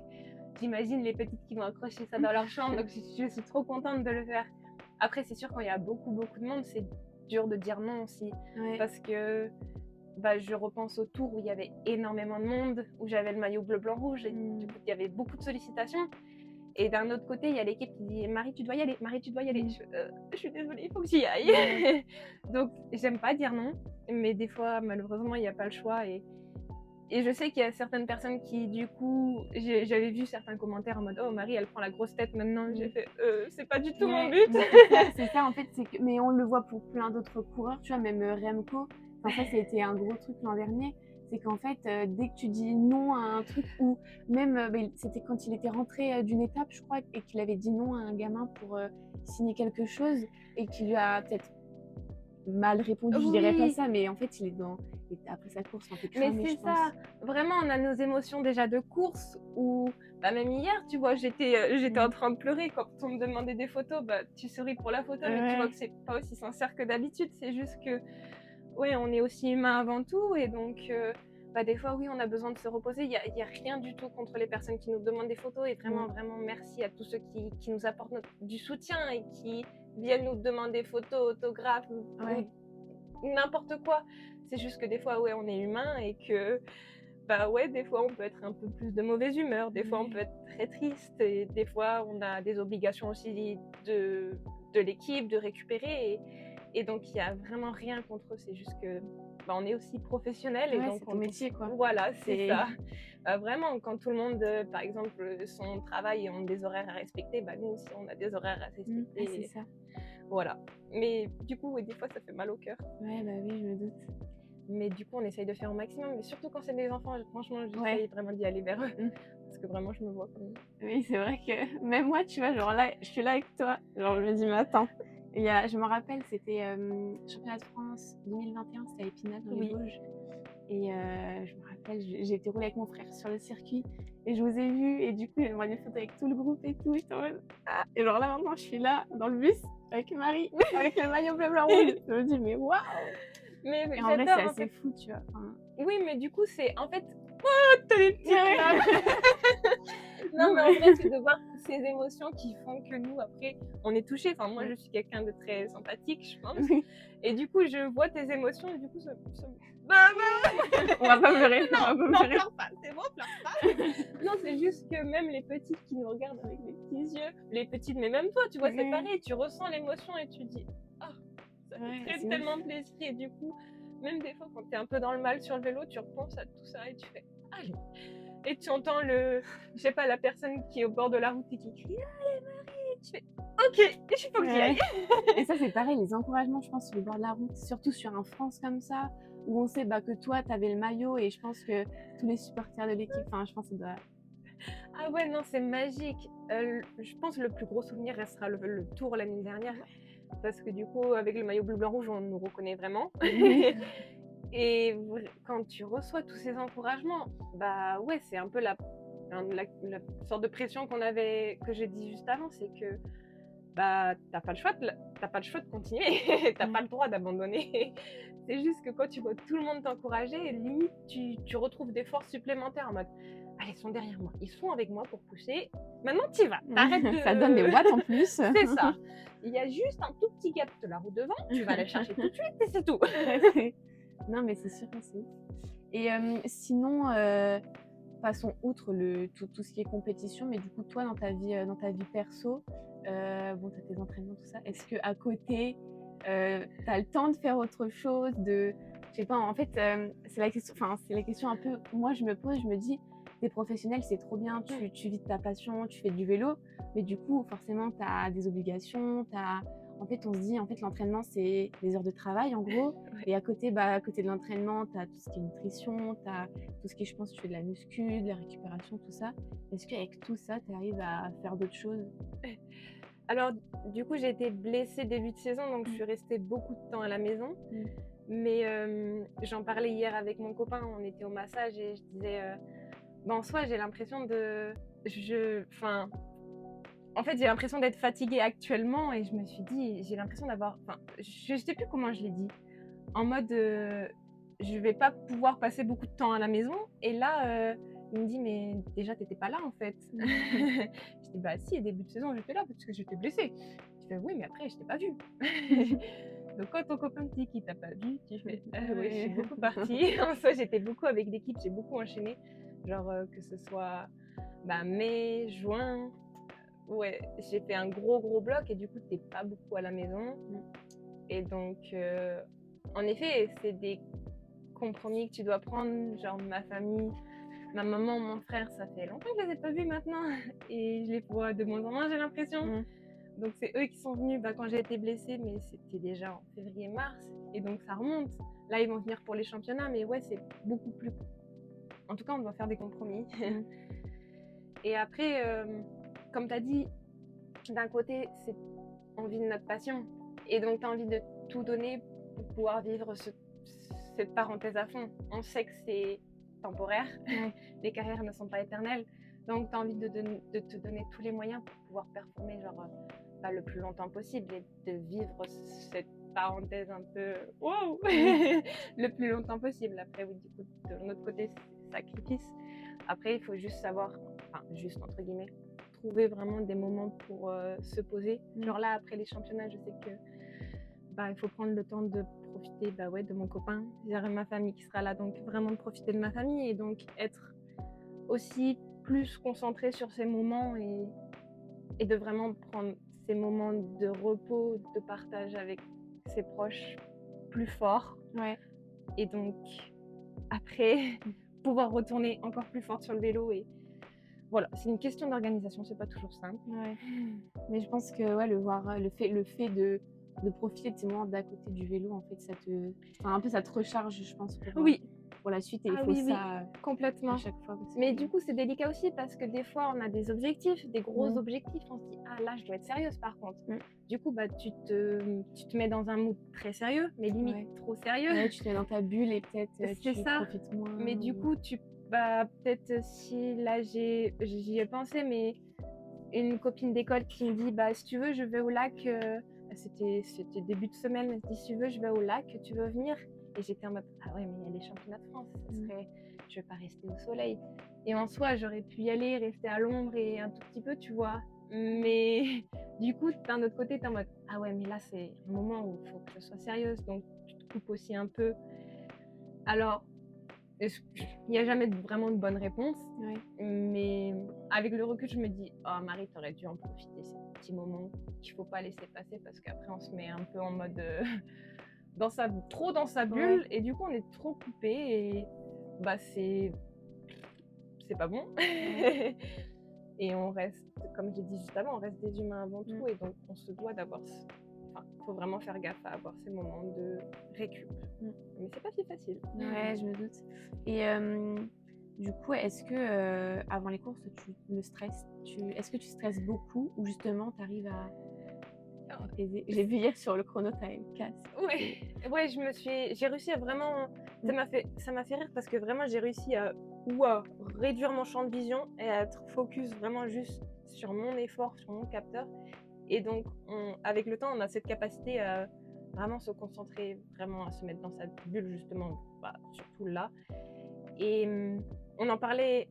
j'imagine les petites qui vont accrocher ça dans leur chambre. Donc, je suis trop contente de le faire. Après, c'est sûr, quand il y a beaucoup de monde, c'est dur de dire non aussi, parce que je repense au tour où il y avait énormément de monde, où j'avais le maillot bleu blanc rouge et du coup il y avait beaucoup de sollicitations, et d'un autre côté il y a l'équipe qui dit Marie tu dois y aller, je suis désolée, il faut que j'y aille. Donc j'aime pas dire non, mais des fois malheureusement il n'y a pas le choix, et je sais qu'il y a certaines personnes qui, du coup, j'avais vu certains commentaires en mode « Oh, Marie, elle prend la grosse tête maintenant. » J'ai fait « C'est pas du tout mon but. » C'est ça, en fait, mais on le voit pour plein d'autres coureurs, tu vois, même Remco. Enfin, ça a été un gros truc l'an dernier. C'est qu'en fait, dès que tu dis non à un truc, ou même, c'était quand il était rentré d'une étape, je crois, et qu'il avait dit non à un gamin pour signer quelque chose, et qu'il lui a peut-être mal répondu, je dirais pas ça, mais en fait il est après sa course un peu cramé, mais c'est je ça, vraiment on a nos émotions déjà de course, où même hier tu vois j'étais en train de pleurer quand on me demandait des photos, tu souris pour la photo, mais tu vois que c'est pas aussi sincère que d'habitude, c'est juste que on est aussi humain avant tout, et donc des fois oui on a besoin de se reposer. Il y a rien du tout contre les personnes qui nous demandent des photos, et vraiment merci à tous ceux qui nous apportent du soutien et qui viennent nous demander photos, autographes, ou n'importe quoi. C'est juste que des fois on est humain, et que des fois on peut être un peu plus de mauvaise humeur, des fois on peut être très triste, et des fois on a des obligations aussi de l'équipe de récupérer, et donc il n'y a vraiment rien contre eux, c'est juste que on est aussi professionnels, et donc c'est ton métier quoi. Voilà, c'est ça. Vraiment, quand tout le monde, par exemple, son travail ont des horaires à respecter, nous aussi on a des horaires à respecter. C'est ça. Voilà. Mais du coup, des fois ça fait mal au cœur. Ouais, oui, je me doute. Mais du coup, on essaye de faire au maximum, mais surtout quand c'est des enfants, franchement, j'essaye vraiment d'y aller vers eux. Parce que vraiment, je me vois comme... Oui, c'est vrai que même moi, tu vois, genre là, je suis là avec toi. Genre, je me dis, mais attends. Je me rappelle, c'était Championnat de France 2021, c'était à Épinal, dans les Vosges. Et je me rappelle, j'ai été rouler avec mon frère sur le circuit et je vous ai vu. Et du coup, j'ai demandé une photo avec tout le groupe et tout. J'étais en mode, ah. Et genre là, maintenant, je suis là, dans le bus, avec Marie, avec le maillot bleu blanc rouge. Je me dis, mais waouh! Mais en vrai, c'est assez fou, tu vois. Oui, mais du coup, c'est en fait... Oh, t'as les petites larmes. Non, mais en vrai, c'est de voir ces émotions qui font que nous, après, on est touchés. Enfin, moi, je suis quelqu'un de très sympathique, je pense. Et du coup, je vois tes émotions, et du coup, ça... On va pas pleurer. Non, pleure pas, c'est bon, pleure pas. Non, c'est juste que même les petites qui nous regardent avec des petits yeux, les petites, mais même toi, tu vois, c'est pareil, tu ressens l'émotion et tu dis, ah, ça fait tellement plaisir. Et du coup, même des fois, quand t'es un peu dans le mal sur le vélo, tu repenses à tout ça et tu fais, allez. Et tu entends je sais pas, la personne qui est au bord de la route et qui crie, allez Marie, tu fais, ok, il faut que j'y aille. Et ça, c'est pareil, les encouragements, je pense, sur le bord de la route, surtout sur un France comme ça, où on sait que toi, t'avais le maillot, et je pense que tous les supporters de l'équipe, je pense que ça doit... Ah ouais, non, c'est magique. Je pense que le plus gros souvenir restera le tour l'année dernière, parce que du coup, avec le maillot bleu-blanc-rouge, on nous reconnaît vraiment. Quand tu reçois tous ces encouragements, bah ouais, c'est un peu la sorte de pression que j'ai dit juste avant, c'est que bah t'as pas le choix de continuer, t'as pas le droit d'abandonner. C'est juste que quand tu vois tout le monde t'encourager, limite tu retrouves des forces supplémentaires en mode allez, ils sont derrière moi, ils sont avec moi pour pousser. Maintenant t'y vas, t'arrêtes de... Ça donne des watts en plus. C'est ça. Il y a juste un tout petit gap de la roue devant, tu vas la chercher tout de suite et c'est tout. Non, mais c'est sûr aussi. Et sinon, passons outre tout ce qui est compétition, mais du coup, toi, dans ta vie perso, bon, tu as tes entraînements, tout ça. Est-ce qu'à côté, tu as le temps de faire autre chose je sais pas, en fait, c'est la question un peu, moi, je me pose, je me dis, t'es professionnel, c'est trop bien, tu vis de ta passion, tu fais du vélo, mais du coup, forcément, tu as des obligations, en fait, on se dit, en fait, l'entraînement, c'est des heures de travail, en gros. Et à côté de l'entraînement, tu as tout ce qui est nutrition, tu as tout ce qui est, je pense, tu fais de la muscu, de la récupération, tout ça. Est-ce qu'avec tout ça, tu arrives à faire d'autres choses? Alors, du coup, j'ai été blessée début de saison, donc je suis restée beaucoup de temps à la maison. Mais j'en parlais hier avec mon copain, on était au massage et je disais, en soi, j'ai l'impression en fait, j'ai l'impression d'être fatiguée actuellement et je me suis dit, j'ai l'impression d'avoir... je sais plus comment je l'ai dit. En mode, je vais pas pouvoir passer beaucoup de temps à la maison. Et là, il me dit, mais déjà, t'étais pas là, en fait. Je dis, bah si, début de saison, j'étais là parce que j'étais blessée. Je fais, oui, mais après, je t'ai pas vue. Donc, quand ton copain te dit qu'il t'a pas vue, tu fais, oui, je suis beaucoup partie. En soi, j'étais beaucoup avec l'équipe, j'ai beaucoup enchaîné. Genre, que ce soit mai, juin... Ouais, j'ai fait un gros bloc et du coup, t'es pas beaucoup à la maison. Et donc, en effet, c'est des compromis que tu dois prendre. Genre, ma famille, ma maman, mon frère, ça fait longtemps que je les ai pas vus maintenant. Et je les vois de moins en moins, j'ai l'impression. Donc, c'est eux qui sont venus quand j'ai été blessée, mais c'était déjà en février-mars. Et donc, ça remonte. Là, ils vont venir pour les championnats, mais ouais, c'est beaucoup plus... En tout cas, on doit faire des compromis. Et après... comme tu as dit, d'un côté, on vit de notre passion. Et donc, tu as envie de tout donner pour pouvoir vivre cette parenthèse à fond. On sait que c'est temporaire. Les carrières ne sont pas éternelles. Donc, tu as envie de te donner tous les moyens pour pouvoir performer le plus longtemps possible et de vivre cette parenthèse un peu wow le plus longtemps possible. Après, oui, du coup, de notre côté, c'est sacrifice. Après, il faut juste savoir, juste entre guillemets, trouver vraiment des moments pour se poser. Genre là, après les championnats, je sais que il faut prendre le temps de profiter de mon copain. J'ai ma famille qui sera là, donc vraiment de profiter de ma famille et donc être aussi plus concentré sur ces moments et de vraiment prendre ces moments de repos, de partage avec ses proches plus forts. Et donc, après, pouvoir retourner encore plus fort sur le vélo et voilà, c'est une question d'organisation, c'est pas toujours simple. Mais je pense que le fait de profiter de ces moments d'à côté du vélo, en fait, ça te recharge, je pense, pour la suite. Et il faut ça complètement. À chaque fois. Mais du coup, c'est délicat aussi parce que des fois, on a des objectifs, des gros objectifs. On se dit, là, je dois être sérieuse par contre. Du coup, tu te mets dans un mood très sérieux, mais limite trop sérieux. Tu te mets dans ta bulle et peut-être tu profites moins. Mais du coup, peut-être si là j'y ai pensé, mais une copine d'école qui me dit si tu veux je vais au lac, c'était début de semaine, elle me dit si tu veux je vais au lac, tu veux venir? Et j'étais en mode ouais mais il y a les championnats de France, je vais pas rester au soleil. Et en soi j'aurais pu y aller, rester à l'ombre et un tout petit peu tu vois, mais du coup d'un autre côté t'es en mode ouais mais là c'est un moment où il faut que je sois sérieuse, donc tu te coupes aussi un peu. Alors il n'y a jamais vraiment de bonne réponse, mais avec le recul, je me dis Marie, t'aurais dû en profiter, ces petits moments qu'il ne faut pas laisser passer parce qu'après, on se met un peu en mode trop dans sa bulle et du coup, on est trop coupé et c'est pas bon. Et on reste, comme j'ai dit juste avant, on reste des humains avant tout et donc on se doit d'avoir... faut vraiment faire gaffe à avoir ces moments de récup. Mais c'est pas si facile. Ouais, je me doute. Et du coup, est-ce que avant les courses, est-ce que tu stresses beaucoup ou justement tu arrives J'ai vu hier sur le chrono, t'as une casse. Ouais, j'ai réussi à vraiment, ça m'a fait rire parce que vraiment j'ai réussi à réduire mon champ de vision et à être focus vraiment juste sur mon effort, sur mon capteur. Et donc, avec le temps, on a cette capacité à vraiment se concentrer, vraiment à se mettre dans sa bulle, justement, surtout là. Et on en parlait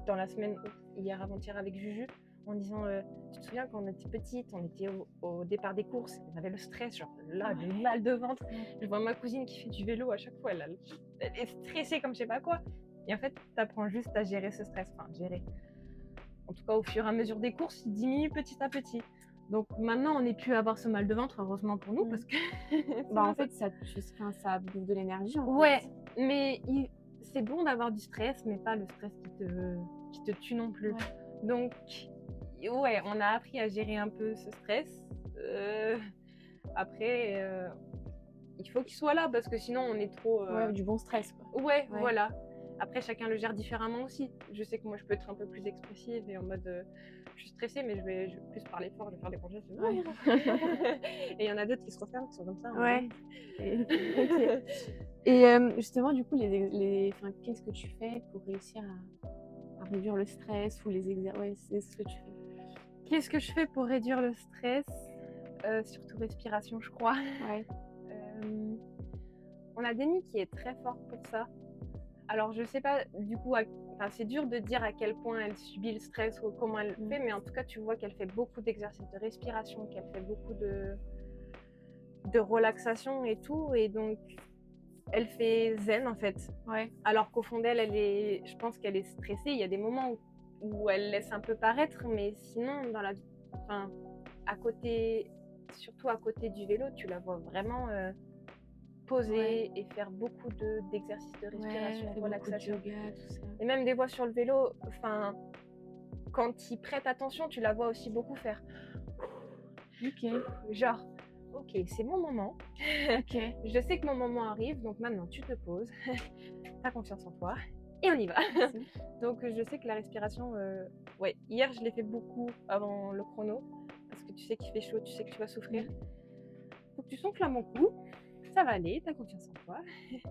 dans la semaine, hier avant-hier, avec Juju, en disant, tu te souviens quand on était petite, on était au départ des courses, on avait le stress, genre là, le mal de ventre. Je vois ma cousine qui fait du vélo à chaque fois, elle est stressée comme je sais pas quoi. Et en fait, tu apprends juste à gérer ce stress, enfin gérer. En tout cas, au fur et à mesure des courses, il diminue petit à petit. Donc maintenant, on n'est plus à avoir ce mal de ventre, heureusement pour nous, parce que... en fait, ça bouffe de l'énergie, en fait. Ouais, mais c'est bon d'avoir du stress, mais pas le stress qui te tue non plus. Ouais. Donc, ouais, on a appris à gérer un peu ce stress. Après, il faut qu'il soit là, parce que sinon, on est trop... Ouais, du bon stress, quoi. Ouais, voilà. Après, chacun le gère différemment aussi. Je sais que moi, je peux être un peu plus expressive et en mode... je suis stressée, mais je vais plus parler fort, je vais faire des congés. Et il y en a d'autres qui se referment, qui sont comme ça. Ouais. Et justement, du coup, qu'est-ce que tu fais pour réussir à réduire le stress ou les exercices? Ouais, c'est ce que tu fais. Qu'est-ce que je fais pour réduire le stress? Surtout respiration, je crois. Ouais. On a Demi qui est très forte pour ça. Alors, je sais pas, du coup, c'est dur de dire à quel point elle subit le stress ou comment elle le fait, mais en tout cas, tu vois qu'elle fait beaucoup d'exercices de respiration, qu'elle fait beaucoup de relaxation et tout. Et donc, elle fait zen, en fait. Ouais. Alors qu'au fond d'elle, je pense qu'elle est stressée. Il y a des moments où elle laisse un peu paraître, mais sinon, à côté, surtout à côté du vélo, tu la vois vraiment... poser et faire beaucoup d'exercices de respiration, de relaxation. De yoga, tout ça. Et même des fois sur le vélo, quand ils prêtent attention, tu la vois aussi beaucoup faire. Ok. Genre, ok, c'est mon moment. Ok. Je sais que mon moment arrive, donc maintenant tu te poses, t'as confiance en toi et on y va. Donc je sais que la respiration, hier je l'ai fait beaucoup avant le chrono, parce que tu sais qu'il fait chaud, tu sais que tu vas souffrir. Donc tu souffles à mon cou. Ça va aller, t'as confiance en toi. Et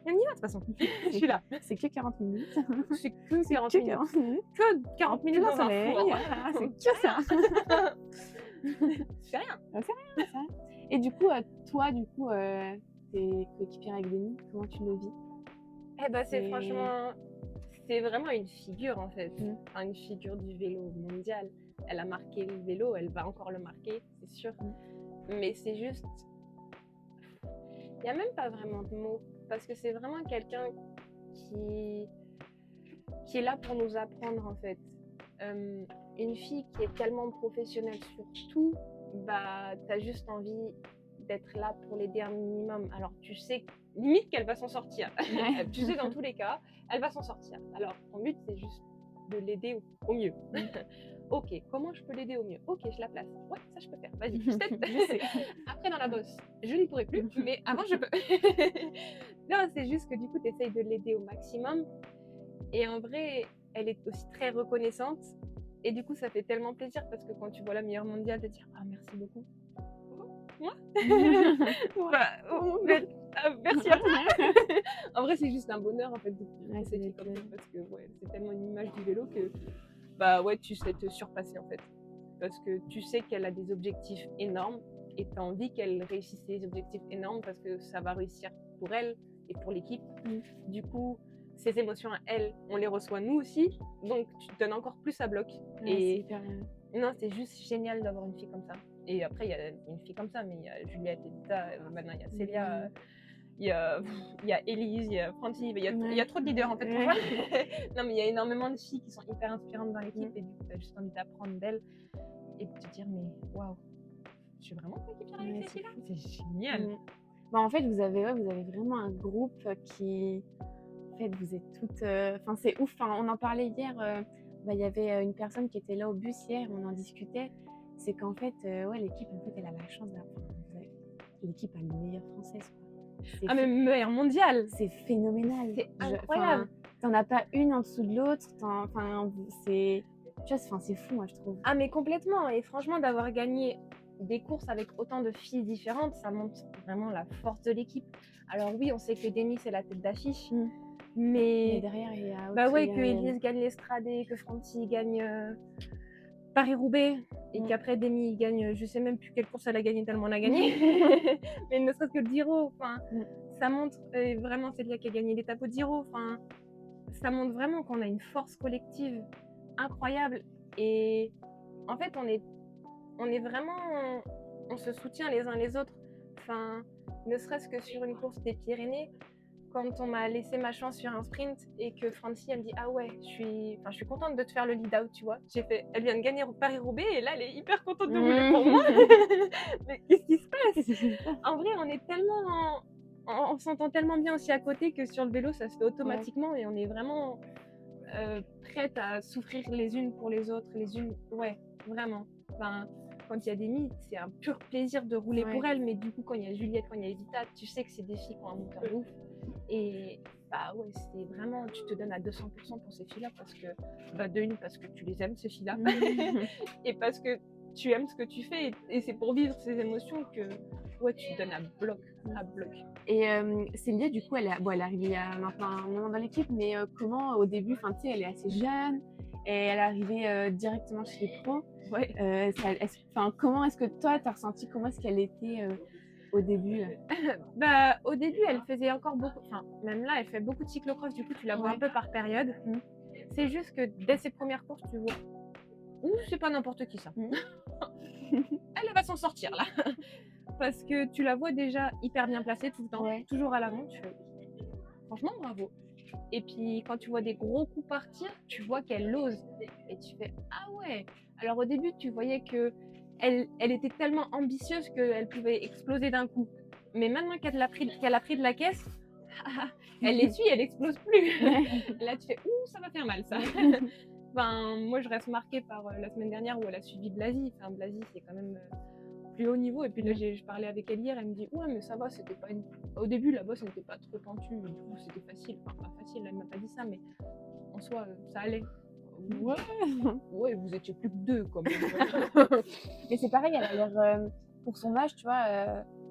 on y va de toute façon. Je suis là. C'est que 40 minutes. C'est que 40 minutes. Que 40 minutes dans un four. C'est que ça. C'est rien. C'est rien. Et du coup, toi, t'es coéquipière avec Demi, comment tu le vis? C'est vraiment une figure en fait. Une figure du vélo mondial. Elle a marqué le vélo, elle va encore le marquer, c'est sûr. Mais c'est juste... Il n'y a même pas vraiment de mots, parce que c'est vraiment quelqu'un qui est là pour nous apprendre en fait. Une fille qui est tellement professionnelle sur tout, t'as juste envie d'être là pour l'aider un minimum. Alors tu sais limite qu'elle va s'en sortir. Tu sais dans tous les cas, elle va s'en sortir. Alors ton but c'est juste de l'aider au mieux. Ok, comment je peux l'aider au mieux? Ok, je la place. Ouais, ça je peux faire. Vas-y, je sais. Après dans la bosse, je ne pourrai plus, mais avant je peux. Non, c'est juste que du coup, tu essayes de l'aider au maximum. Et en vrai, elle est aussi très reconnaissante. Et du coup, ça fait tellement plaisir parce que quand tu vois la meilleure mondiale, de dire ah merci beaucoup. Moi merci à toi. En vrai, c'est juste un bonheur en fait de c'est comme ça, parce que c'est tellement une image du vélo que tu sais te surpasser en fait. Parce que tu sais qu'elle a des objectifs énormes et tu as envie qu'elle réussisse ses objectifs énormes parce que ça va réussir pour elle et pour l'équipe. Du coup, ces émotions à elle, on les reçoit nous aussi, donc tu te donnes encore plus à bloc. Et non, c'est juste génial d'avoir une fille comme ça. Et après, il y a une fille comme ça, mais il y a Juliette, Edita, maintenant il y a Célia, il y a Élise, il y a Francie, il y a trop de leaders en fait. Non, mais il y a énormément de filles qui sont hyper inspirantes dans l'équipe et du coup, tu as juste envie d'apprendre d'elles et de te dire, mais waouh, je suis vraiment coéquipière avec ces filles-là, c'est génial. En fait, vous avez vraiment un groupe qui. En fait, vous êtes toutes. Enfin, c'est ouf. On en parlait hier. Il y avait une personne qui était là au bus hier. On en discutait. C'est qu'en fait, l'équipe, en fait, elle a la chance d'avoir. L'équipe a le meilleur française. Mais meilleur mondial. C'est phénoménal. C'est incroyable. T'en as pas une en dessous de l'autre. C'est. Tu vois, c'est fou, moi, je trouve. Ah, mais complètement. Et franchement, d'avoir gagné des courses avec autant de filles différentes, ça montre vraiment la force de l'équipe. Alors oui, on sait que Demi, c'est la tête d'affiche, mais derrière, il y a bah autre- ouais, il y a- que Elise gagne l'Estradé, que Franti gagne Paris-Roubaix, et qu'après Demi gagne, je sais même plus quelle course elle a gagné tellement elle a gagné, mais ne serait-ce que le Giro, enfin, ça montre vraiment Célia qui a gagné l'étape au Giro, enfin, ça montre vraiment qu'on a une force collective incroyable, et en fait on est vraiment, on se soutient les uns les autres, enfin, ne serait-ce que sur une course des Pyrénées, quand on m'a laissé ma chance sur un sprint et que Francie elle me dit ah ouais je suis contente de te faire le lead out, tu vois, j'ai fait, elle vient de gagner Paris-Roubaix et là elle est hyper contente de rouler pour moi. Mais qu'est-ce qui se passe? En vrai on est tellement on s'entend tellement bien aussi à côté que sur le vélo ça se fait automatiquement et on est vraiment prêtes à souffrir les unes pour les autres, ouais, vraiment. Enfin, quand il y a des mythes, c'est un pur plaisir de rouler pour elles, mais du coup quand il y a Juliette, quand il y a Evita, tu sais que c'est des filles qui ont un moteur de ouf. Et bah ouais, c'est vraiment, tu te donnes à 200% pour ces filles-là parce que, bah de une, parce que tu les aimes ces filles-là, et parce que tu aimes ce que tu fais, et c'est pour vivre ces émotions que ouais, tu te donnes à bloc. Et Célia, du coup, elle est arrivée il y a maintenant un moment dans l'équipe, mais comment au début, enfin, tu sais, elle est assez jeune, et elle est arrivée directement chez les pros. Ouais. Comment est-ce que toi, t'as ressenti, comment est-ce qu'elle était au début Bah, au début, elle faisait encore beaucoup, enfin, même là, elle fait beaucoup de cyclocross, du coup, tu la vois un peu par période. C'est juste que dès ses premières courses, tu vois, c'est pas n'importe qui ça. Elle va s'en sortir là. Parce que tu la vois déjà hyper bien placée tout le temps, toujours à l'avant. Tu fais, franchement, bravo. Et puis quand tu vois des gros coups partir, tu vois qu'elle ose. Et tu fais, ah ouais. Alors au début, tu voyais que elle était tellement ambitieuse qu'elle pouvait exploser d'un coup. Mais maintenant qu'elle a pris de la caisse, elle les suit, elle explose plus. Là, tu fais, ouh, ça va faire mal ça. Enfin, moi, je reste marquée par la semaine dernière où elle a suivi Blasi. Enfin, Blasi, c'est quand même plus haut niveau. Et puis là, je parlais avec elle hier, elle me dit, ouais, mais ça va, c'était pas une... Au début, la bosse n'était pas trop pentue, du coup, c'était facile. Enfin, pas facile, elle m'a pas dit ça, mais en soi, ça allait. Ouais, vous étiez plus que deux, quand même. Mais c'est pareil, elle a l'air, pour son âge, tu vois,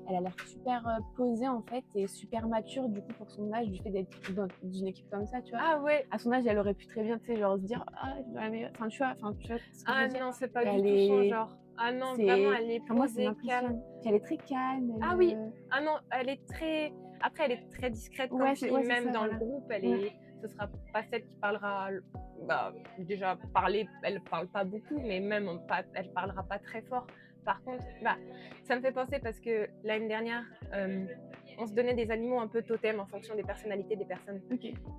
elle a l'air super posée en fait et super mature du coup pour son âge, du fait d'être dans une équipe comme ça, tu vois. Ah ouais. À son âge, elle aurait pu très bien, tu sais, genre se dire ah, je suis la meilleure. Enfin, tu vois ce que je veux dire. Non, c'est pas du tout son genre. Ah non, vraiment, elle est posée, calme. Puis elle est très calme. Ah oui. Ah non, elle est très. Après, elle est très discrète comme fille, même ça, dans le groupe, elle est. Ce sera pas celle qui parlera. Bah, déjà parler, elle parle pas beaucoup, mais même elle parlera pas très fort. Par contre, bah, ça me fait penser parce que l'année dernière, on se donnait des animaux un peu totems en fonction des personnalités des personnes.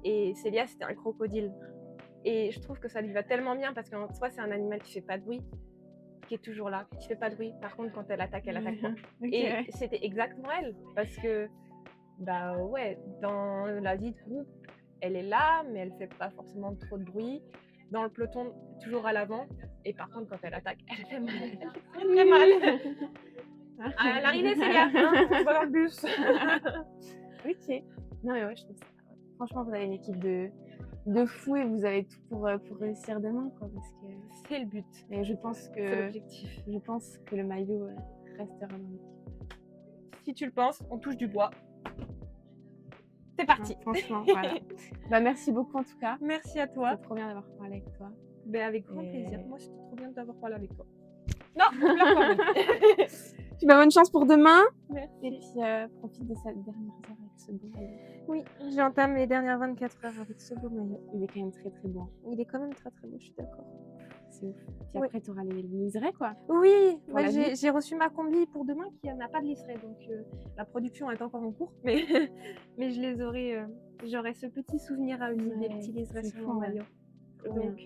Et Célia, c'était un crocodile. Et je trouve que ça lui va tellement bien parce qu'en soi, c'est un animal qui fait pas de bruit, qui est toujours là, qui fait pas de bruit. Par contre, quand elle attaque pas. Et c'était exactement elle. Parce que, bah ouais, dans la vie de groupe, elle est là, mais elle fait pas forcément trop de bruit. Dans le peloton, toujours à l'avant. Et par contre, quand elle attaque, elle fait mal. Elle fait très, très mal. À l'arrivée, Célia, on se voit dans le bus. Ok. Non, mais ouais, je trouve ça. Franchement, vous avez une équipe de fous et vous avez tout pour réussir demain, quoi. Parce que c'est le but. Et je pense que c'est l'objectif. Je pense que le maillot restera dans l'équipe. Si tu le penses, on touche du bois. C'est parti. Franchement, voilà. Bah, merci beaucoup en tout cas. Merci à toi. C'est trop bien d'avoir parlé avec toi. Ben, avec grand plaisir. Moi, c'était trop bien d'avoir parlé avec toi. Non, là quand même. Puis bonne chance pour demain. Merci. Et puis profite de cette dernière heure avec ce beau maillot. Oui, j'entame les dernières 24 heures avec ce beau maillot. Il est quand même très très beau. Il est quand même très très beau, je suis d'accord. C'est ouf. Puis après, tu auras les liserés, quoi. Oui, ouais, j'ai reçu ma combi pour demain qui n'a pas de liseré. Donc la production est encore en cours, mais je les aurai. J'aurai ce petit souvenir à vie des petits liserés sur mon maillot. Donc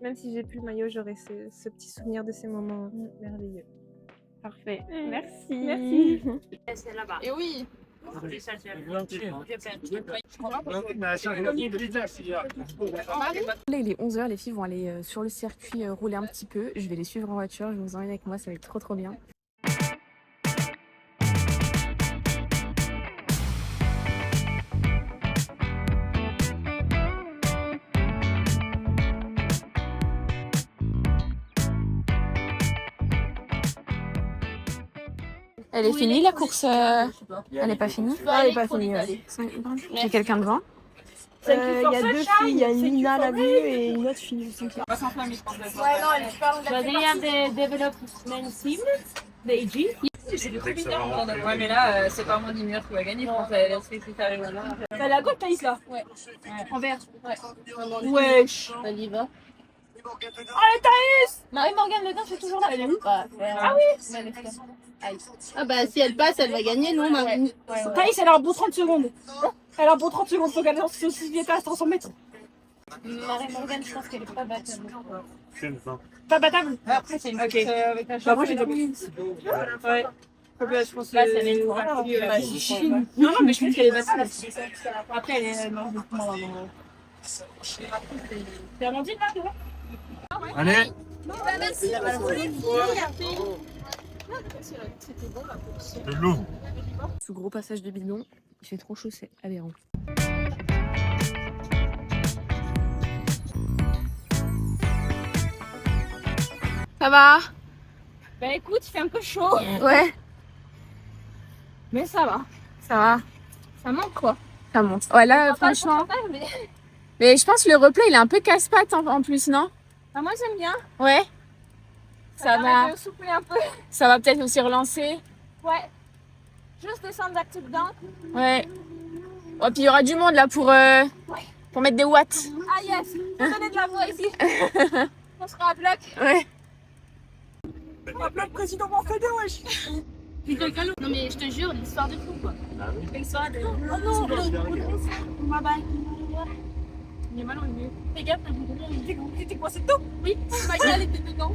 même si j'ai plus le maillot, j'aurai ce petit souvenir de ces moments merveilleux. Parfait. Merci. Merci. C'est là-bas. Et oui. Là, il est 11h, les filles vont aller sur le circuit rouler un petit peu. Je vais les suivre en voiture, je vous emmène avec moi, ça va être trop bien. Elle est finie la course Elle n'est pas finie? Elle n'est pas finie, ouais. Il y a quelqu'un devant? Il y a 2 filles, il y a Nina la bleue et une autre fille, je sais pas. But they have the development team, the AG. Ouais, mais là, c'est pas moi ni Mur qui va gagner. Je pense qu'elle se fait faire là. T'as la gauche, Thaïs, là? Ouais. En vert. Ouais. Wesh. Elle y va. Allez, Thaïs! Marie-Morgane Le Dain, c'est toujours là. Elle est où? Ah oui? Ah bah si elle passe, elle va gagner, non Marie? Thaïs, elle a un beau 30 secondes. Elle a un beau 30 secondes, faut qu'elle lance aussi vite à 300 mètres. Marie-Morgane, je pense qu'elle est pas battable. Pas battable? Après, c'est une Ok. avec la Bah, moi, j'ai chambre. Ouais. Je pense Là, ça met le tour. Non, mais je pense qu'elle est battable. Après, elle est non. C'est Amandine, là, devant? Allez. De l'eau. Ce gros passage de bidon, il fait trop chaud, c'est aberrant. Ça va? Bah écoute, il fait un peu chaud. Ouais. Mais ça va. Ça va? Ça manque quoi. Ça monte. Ouais, là, franchement. Mais je pense que le replay, il est un peu casse-pattes en plus, non? Ah, moi j'aime bien. Ouais. Ça va. De souffler un peu. Ça va peut-être aussi relancer. Ouais. Juste descendre d'actu dedans. Ouais. Oh, puis il y aura du monde là pour mettre des watts. Ah yes, donnez de la voix ici. On sera à bloc. Ouais. À bloc, président Morfedé, wesh. Non mais je te jure, l'histoire de fou quoi. L'histoire de... Oh non, bye bye. Il est mal enlevé. Fais gaffe, T'étais coincé dedans? oui, ma gueule était dedans.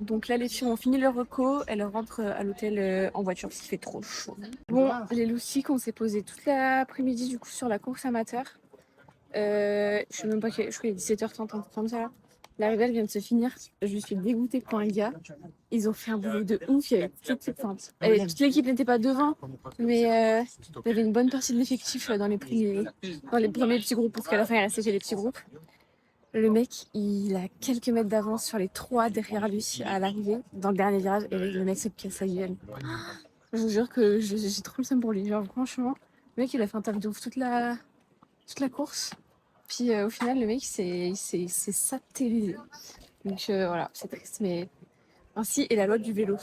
Donc là, les filles ont fini leur reco. Elles rentrent à l'hôtel en voiture parce qu'il fait trop chaud. Bon, les loustiques, on s'est posé toute l'après-midi du coup sur la course amateur. Je sais même pas, je crois qu'il est 17h30, un truc comme ça. L'arrivée, elle vient de se finir. Je suis dégoûtée pour un gars. Ils ont fait un boulot de ouf. Il y avait toute l'équipe n'était pas devant, mais il y avait une bonne partie de l'effectif dans les premiers petits groupes parce qu'à la fin, il restait que les petits groupes. Le mec, il a quelques mètres d'avance sur les 3 derrière lui à l'arrivée, dans le dernier virage, et le mec se casse la gueule. Je vous jure que j'ai trop le seum pour lui. Genre, franchement, le mec, il a fait un taf de ouf toute la course. Puis au final, le mec, il s'est satellisé. Donc voilà, c'est triste, mais ainsi est la loi du vélo.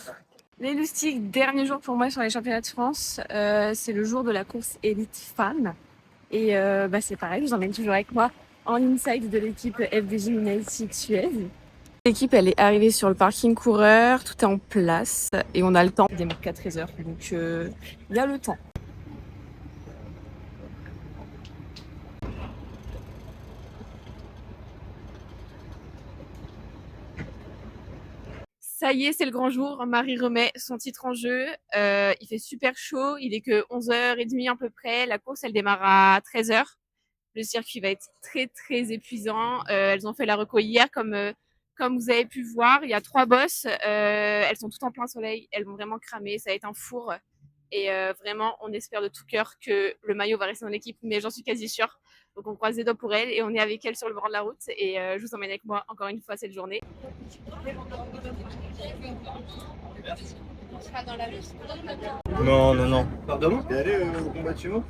Les loustiques, dernier jour pour moi sur les championnats de France. C'est le jour de la course élite fan. Et c'est pareil, je vous emmène toujours avec moi en inside de l'équipe FDJ United Suez. L'équipe, elle est arrivée sur le parking coureur, tout est en place et on a le temps. Il démarre qu'à 13h, donc il y a le temps. Ça y est, c'est le grand jour. Marie remet son titre en jeu. Il fait super chaud. Il est que 11h30 à peu près. La course, elle démarre à 13h. Le circuit va être très, très épuisant. Elles ont fait la reco hier, comme vous avez pu voir. Il y a 3 bosses. Elles sont toutes en plein soleil. Elles vont vraiment cramer. Ça va être un four. Et vraiment, on espère de tout cœur que le maillot va rester dans l'équipe. Mais j'en suis quasi sûre. Donc, on croise les doigts pour elles. Et on est avec elles sur le bord de la route. Et je vous emmène avec moi encore une fois cette journée. Non. Pardon? T'es allé au combat de chevaux?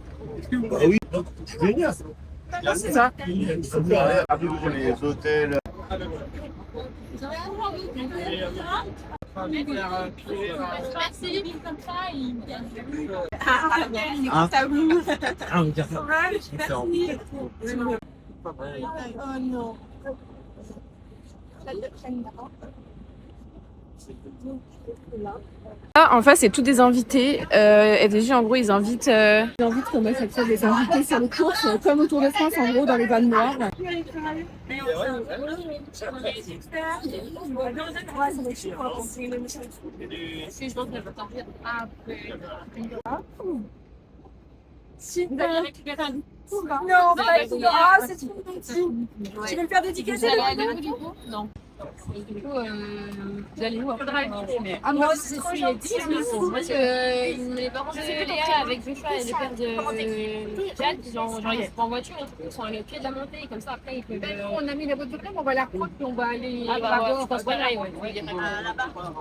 Bah oui, c'est génial. C'est ça. Les hôtels. Là, en face, c'est tous des invités. FDJ, en gros, ils invitent comment ça s'appelle, des invités sur les courses, comme au Tour de France, en gros, dans les vannes noires. Si vous avez récupéré un Non, pas tout. Ah, c'est trop petit. Tu veux me faire dédicacer Non. Du coup, vous allez où après Ah, moi, c'est trop gentil. Parce que mes parents, c'est Léa avec Joshua et le père de Jade, genre ils sont en voiture, ils sont allés au pied de la montée, et comme ça après ils peuvent. On a mis la voiture, on va la prendre, puis on va aller. Ah bah ouais, je pense pareil, ouais.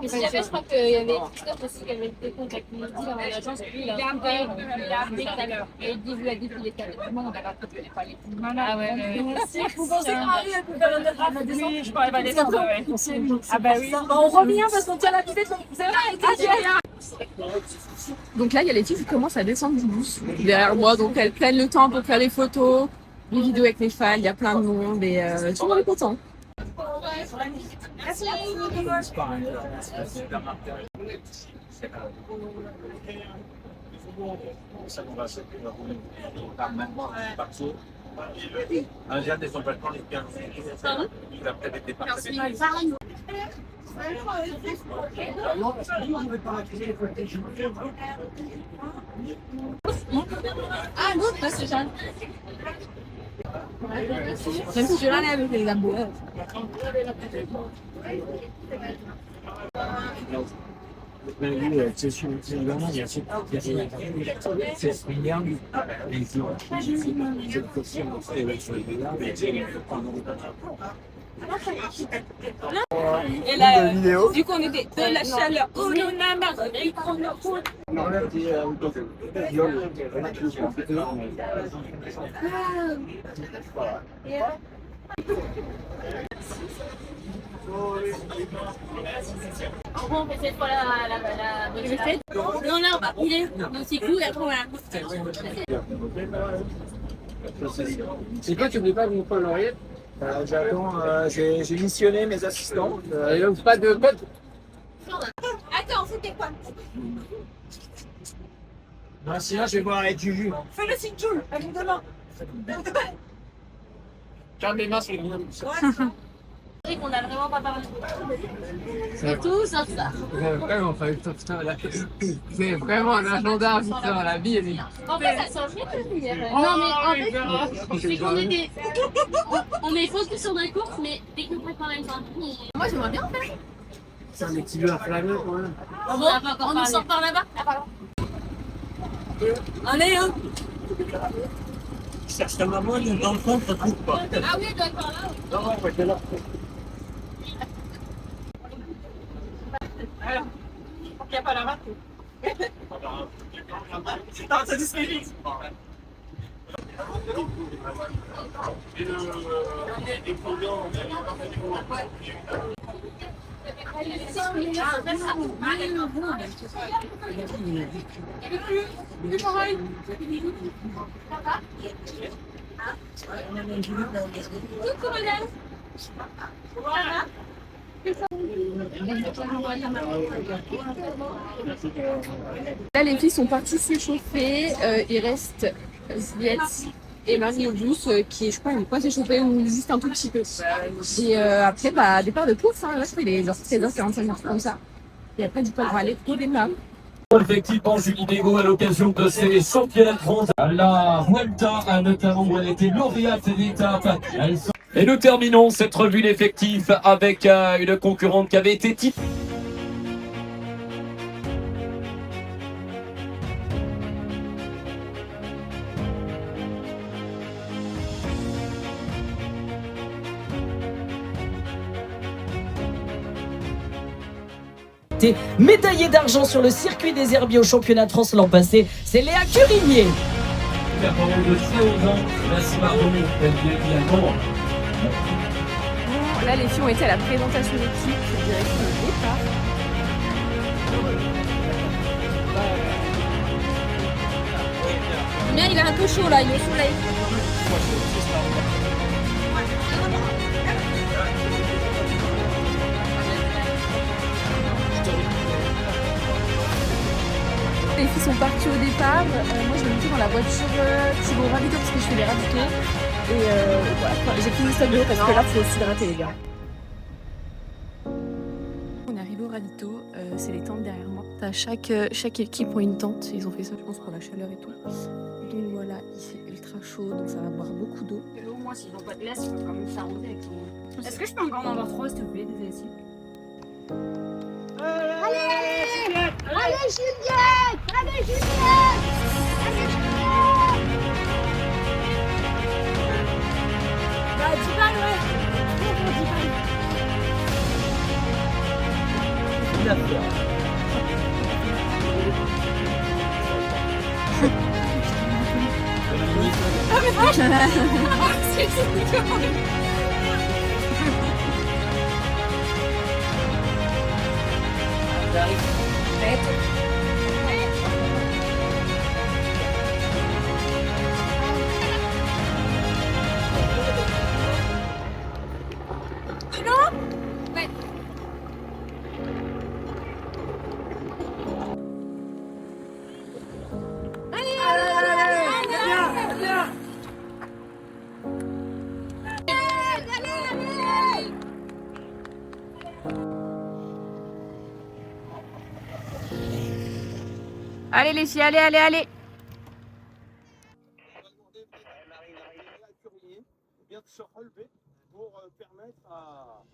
Mais si jamais, je crois qu'il y avait Christophe aussi qui avait été contacté dans l'agence, puis il a appelé tout à l'heure. Et il dit, vous a dit qu'il était avec tout le monde, on a rattrapé les palais. Ah ouais, Vous pensez que Marie, elle peut faire un descente? je crois qu'elle va descendre. Ah bah oui. On revient parce qu'on tient la vitesse. C'est vrai. Donc là, il y a les filles qui commencent à descendre du bus derrière moi. Donc elles prennent le temps pour faire les photos, les vidéos avec les fans. Il y a plein de monde et tout le monde est content. Merci. Un jeune des complètement les 15. Il a peut-être été parti. Ah non, c'est Jeanne. Même si je l'enlève avec les gambeaux. Et là, du coup, on était de la chaleur. Oh, on a marre. En gros, on fait cette fois la recette. Non, là, on va couler nos coups et après, voilà. C'est quoi, tu n'oublies pas de mon Paul Laurier? J'ai missionné mes assistants. Pas de pote. Attends, c'était quoi? Non, sinon, je vais boire avec Juju. Fais le signe Jules, avec deux mains. Garde mes mains sur les mains. C'est qu'on a vraiment pas parlé. C'est tout sauf ça. Vous avez vraiment pas eu le temps, putain, là. C'est vraiment un agenda, putain, la vie, elle est. En fait, ça change rien. Non, mais en fait, c'est qu'on était. On est focus sur la course, mais dès qu'on prépare une sortie. Moi, j'aimerais bien en faire. C'est un petit peu afflammé, quand même. On nous sort par là-bas. Allez, hein. Cherche ta maman, il est dans le fond, ça trouve pas. Ah oui, elle doit être par là. Non, ouais, t'es là. Alors, il n'y a pas la main. Non, ça disqualifie. Là, les filles sont parties s'échauffer. Il reste Ziet et Marie au bus qui, je crois, n'ont pas s'échauffer ou juste un tout petit peu. Et après, bah, départ de course. Hein. Là, je crois qu'il est 16h45, comme ça. Et après, du coup, on va aller au départ. Effectivement, Julie Dégaut, à l'occasion de ses championnats de France, la Vuelta a notamment été lauréate d'étape. Et nous terminons cette revue d'effectifs avec une concurrente qui avait été titrée. Médaillée d'argent sur le circuit des herbiers au championnat de France l'an passé, c'est Léa Curigné. Là, les filles ont été à la présentation d'équipe, direction le départ. Mais il est un peu chaud là, il est au soleil. Les filles sont parties au départ. Moi, je vais monter dans la voiture qui va au ravito parce que je fais les ravitaux. Et voilà, j'ai fini cette vidéo parce que là, il faut aussi hydrater les gars. On est arrivé au ravito, c'est les tentes derrière moi. Chaque équipe a une tente, ils ont fait ça je pense pour la chaleur et tout. Donc voilà, il fait ultra chaud, donc ça va boire beaucoup d'eau. Et au moins, s'ils n'ont pas de glace, ils peuvent quand même s'arroser avec ton... Est-ce que je peux encore en avoir 3 s'il te plaît, des ici? Allez Juliette! Allez Juliette! Allez Juliette! Bah 10 balles ouais! Trop 10 balles! Ah mais vache! C'est Allez les filles, allez, allez, allez! Bien de se relever pour permettre à...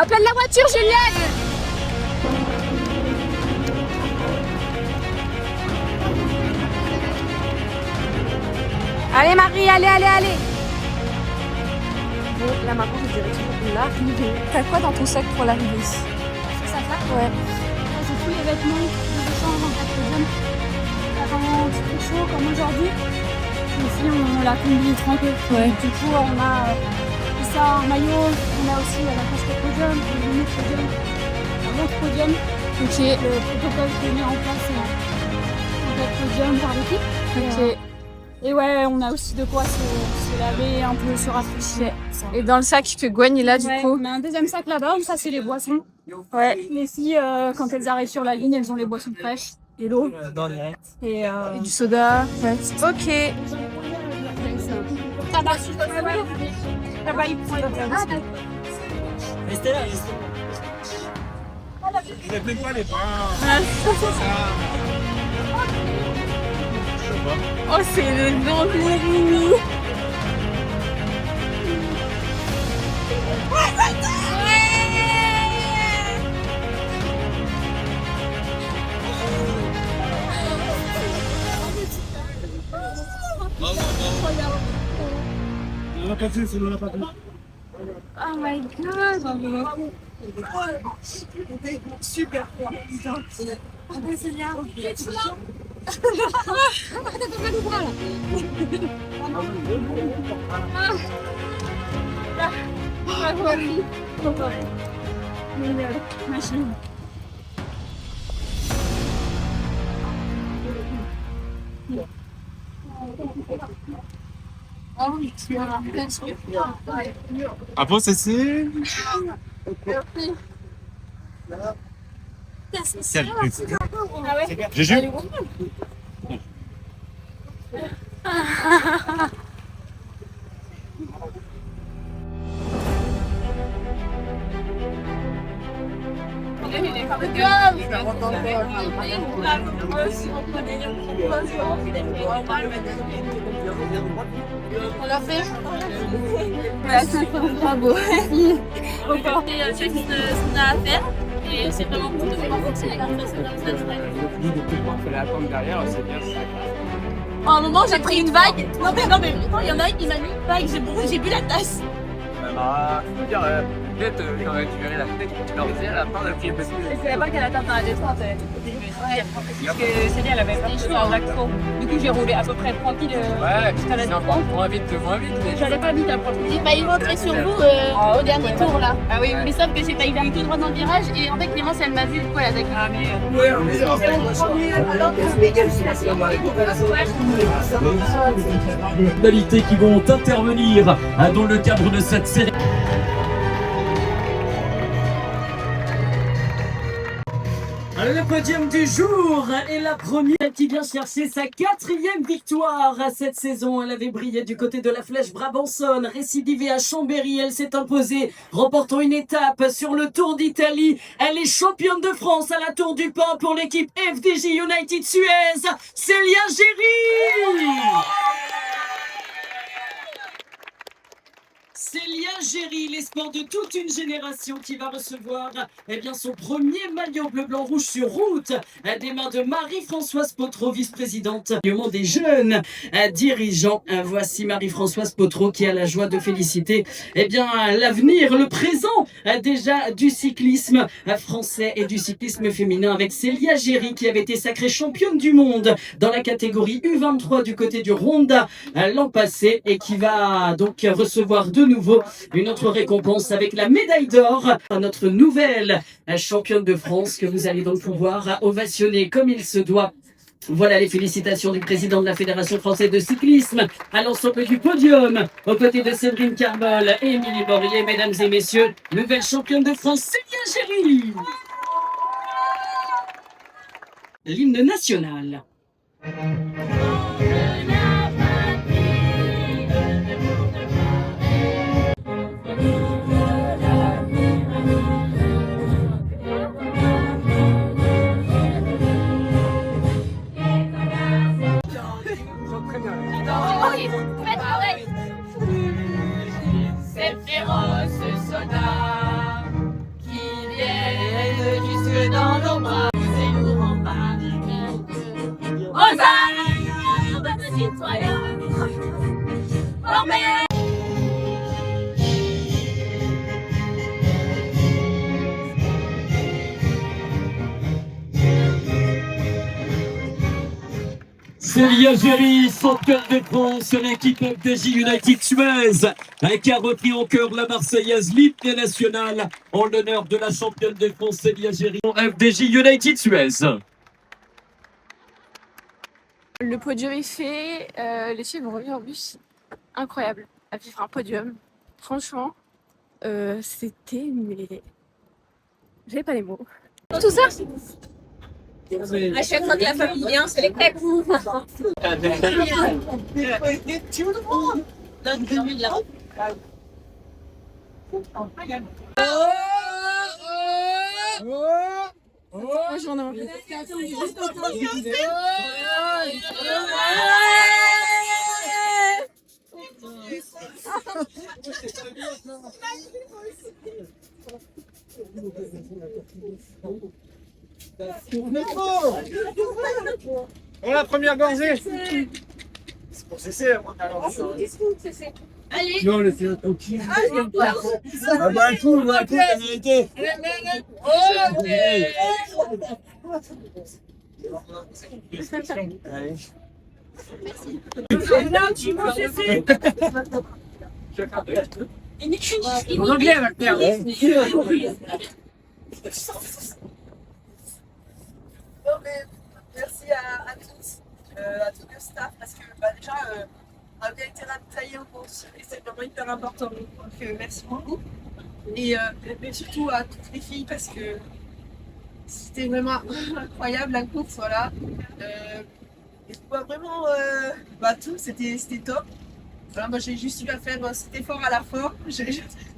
Appelle la voiture Juliette! Allez Marie, allez, allez, allez! Bon, là maintenant je dirais toujours l'arrivée. T'as quoi dans ton sac pour l'arrivée ici? C'est ça? Ouais. J'ai tous les vêtements de change en 4 podium. Quand c'est trop chaud comme aujourd'hui, les filles on la combi tranquille. Ouais. Du coup on a ça en maillot, on a aussi la casquette podium, le limite podium, un montre podium. Ok. Le protocole qui est mis en place c'est podium par l'équipe. Ok. Et ouais, on a aussi de quoi se laver, un peu se rafraîchir. Et dans le sac que Gwen est là du coup? On a un deuxième sac là-bas, ça c'est les boissons. Ouais. Les filles, quand elles arrivent sur la ligne, elles ont les boissons fraîches et l'eau. Et du soda. Ok. Là-bas, ils prennent Restez là, restez là. Ne fais pas les bras. Oh, c'est le dangereux! On l'a pas fait, c'est on l'a pas fait. Oh my god! Super fort! C'est bien! Après, c'est... Jésus. On l'a fait. Bravo. C'est ce qu'on a à faire. Et c'est vraiment cool de pouvoir fonctionner comme ça. Il fallait attendre derrière, c'est bien. À un moment, j'ai pris une vague. Non, mais il y en a un qui m'a mis une vague. J'ai bu la tasse. Ah, je veux dire, tête, quand tu verrais la tête que tu leur faisais à la fin, elle fait parce que. Je savais pas qu'elle atteint dans la descente. Ouais, parce que Céline, elle avait pas pris un accent. Du coup, j'ai roulé à peu près tranquille. Ouais, jusqu'à la descente. moins vite. J'allais pas vite après. J'ai failli rentrer sur vous au dernier tour là. Ah oui, mais sauf que j'ai failli aller tout droit dans le virage et en fait, Clémence, elle m'a vu, du coup, elle a attaqué. Ah, mais. Modalités qui vont intervenir dans le cadre de cette série. Le podium du jour est la première qui vient chercher sa 4e victoire cette saison. Elle avait brillé du côté de la Flèche Brabançonne, récidivée à Chambéry. Elle s'est imposée, remportant une étape sur le Tour d'Italie. Elle est championne de France à la Tour du Pin pour l'équipe FDJ United Suez, Célia Géry. Célia Géry, l'espoir de toute une génération qui va recevoir son premier maillot bleu-blanc-rouge sur route des mains de Marie-Françoise Potreau, vice-présidente du monde des jeunes dirigeants. Voici Marie-Françoise Potreau qui a la joie de féliciter l'avenir, le présent déjà du cyclisme français et du cyclisme féminin avec Célia Géry qui avait été sacrée championne du monde dans la catégorie U23 du côté du Rwanda l'an passé et qui va donc recevoir de nouveau une autre récompense avec la médaille d'or à notre nouvelle championne de France que vous allez donc pouvoir ovationner comme il se doit. Voilà les félicitations du président de la Fédération française de cyclisme à l'ensemble du podium, aux côtés de Séverine Carmol et Émilie Borrier, mesdames et messieurs, nouvelle championne de France, Célia Géry. L'hymne national. Ces féroces soldats qui viennent jusque dans nos bras et nous rembarquent aux armes de citoyens formés. Célia Géry, championne de France, l'équipe FDJ United Suez, qui a repris en cœur la Marseillaise, l'hymne national, en l'honneur de la championne de France, Célia Géry, FDJ United Suez. Le podium est fait, les filles vont revenir en bus. Incroyable, à vivre un podium. Franchement, c'était... mais... J'ai pas les mots. Tout ça à chaque fois que la famille vient, c'est les crêpes. On la première gorgée. C'est pour cesser. Allez. Non, le c'est tranquille. Ah bah un coup, la vérité. Allez. En anglais, on va le faire. Merci à tous, à tout le staff, parce que déjà, on a bien été ravitaillés en course et c'est vraiment hyper important. Donc merci beaucoup. Et surtout à toutes les filles, parce que c'était vraiment incroyable la course, voilà. Et vraiment, tout, c'était top. Voilà, moi j'ai juste eu à faire cet effort à la fin.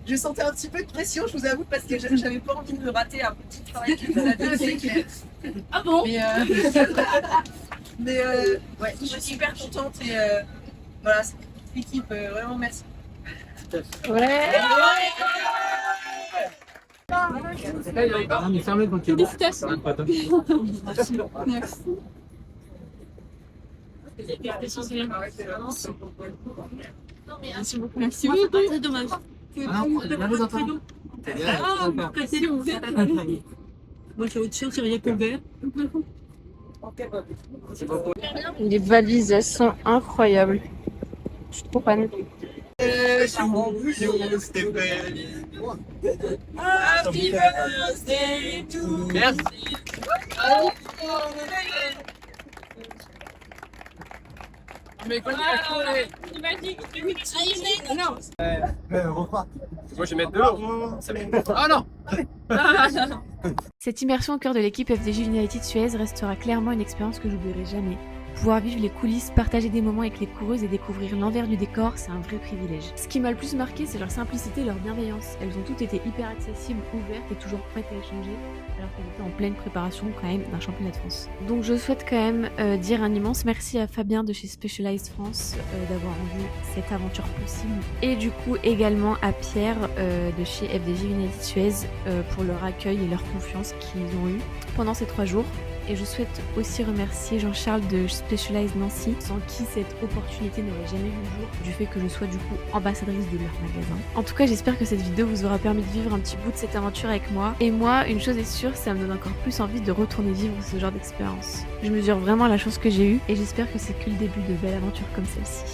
Je sentais un petit peu de pression, je vous avoue, parce que j'avais pas envie de me rater un petit travail qui faisait la télé. Ah bon? Mais ouais, je suis super contente et voilà, c'est l'équipe, vraiment merci. Ouais. Félicitations. Merci beaucoup. Merci beaucoup. C'est dommage. Moi, je vais autre chose, c'est rien que vert. Les valises, elles sont incroyables. Je suis trop fan. Happy birthday to you. Merci. Mais quand moi je vais mettre dehors. Ah non. Cette immersion au cœur de l'équipe FDJ United Suez restera clairement une expérience que j'oublierai jamais. Pouvoir vivre les coulisses, partager des moments avec les coureuses et découvrir l'envers du décor, c'est un vrai privilège. Ce qui m'a le plus marqué, c'est leur simplicité et leur bienveillance. Elles ont toutes été hyper accessibles, ouvertes et toujours prêtes à échanger, alors qu'elles étaient en pleine préparation quand même d'un championnat de France. Donc je souhaite quand même dire un immense merci à Fabien de chez Specialized France d'avoir rendu cette aventure possible. Et du coup également à Pierre de chez FDJ United Suez pour leur accueil et leur confiance qu'ils ont eu pendant ces 3 jours. Et je souhaite aussi remercier Jean-Charles de Specialized Nancy, sans qui cette opportunité n'aurait jamais vu le jour, du fait que je sois du coup ambassadrice de leur magasin. En tout cas, j'espère que cette vidéo vous aura permis de vivre un petit bout de cette aventure avec moi. Et moi, une chose est sûre, ça me donne encore plus envie de retourner vivre ce genre d'expérience. Je mesure vraiment la chance que j'ai eue et j'espère que c'est que le début de belles aventures comme celle-ci.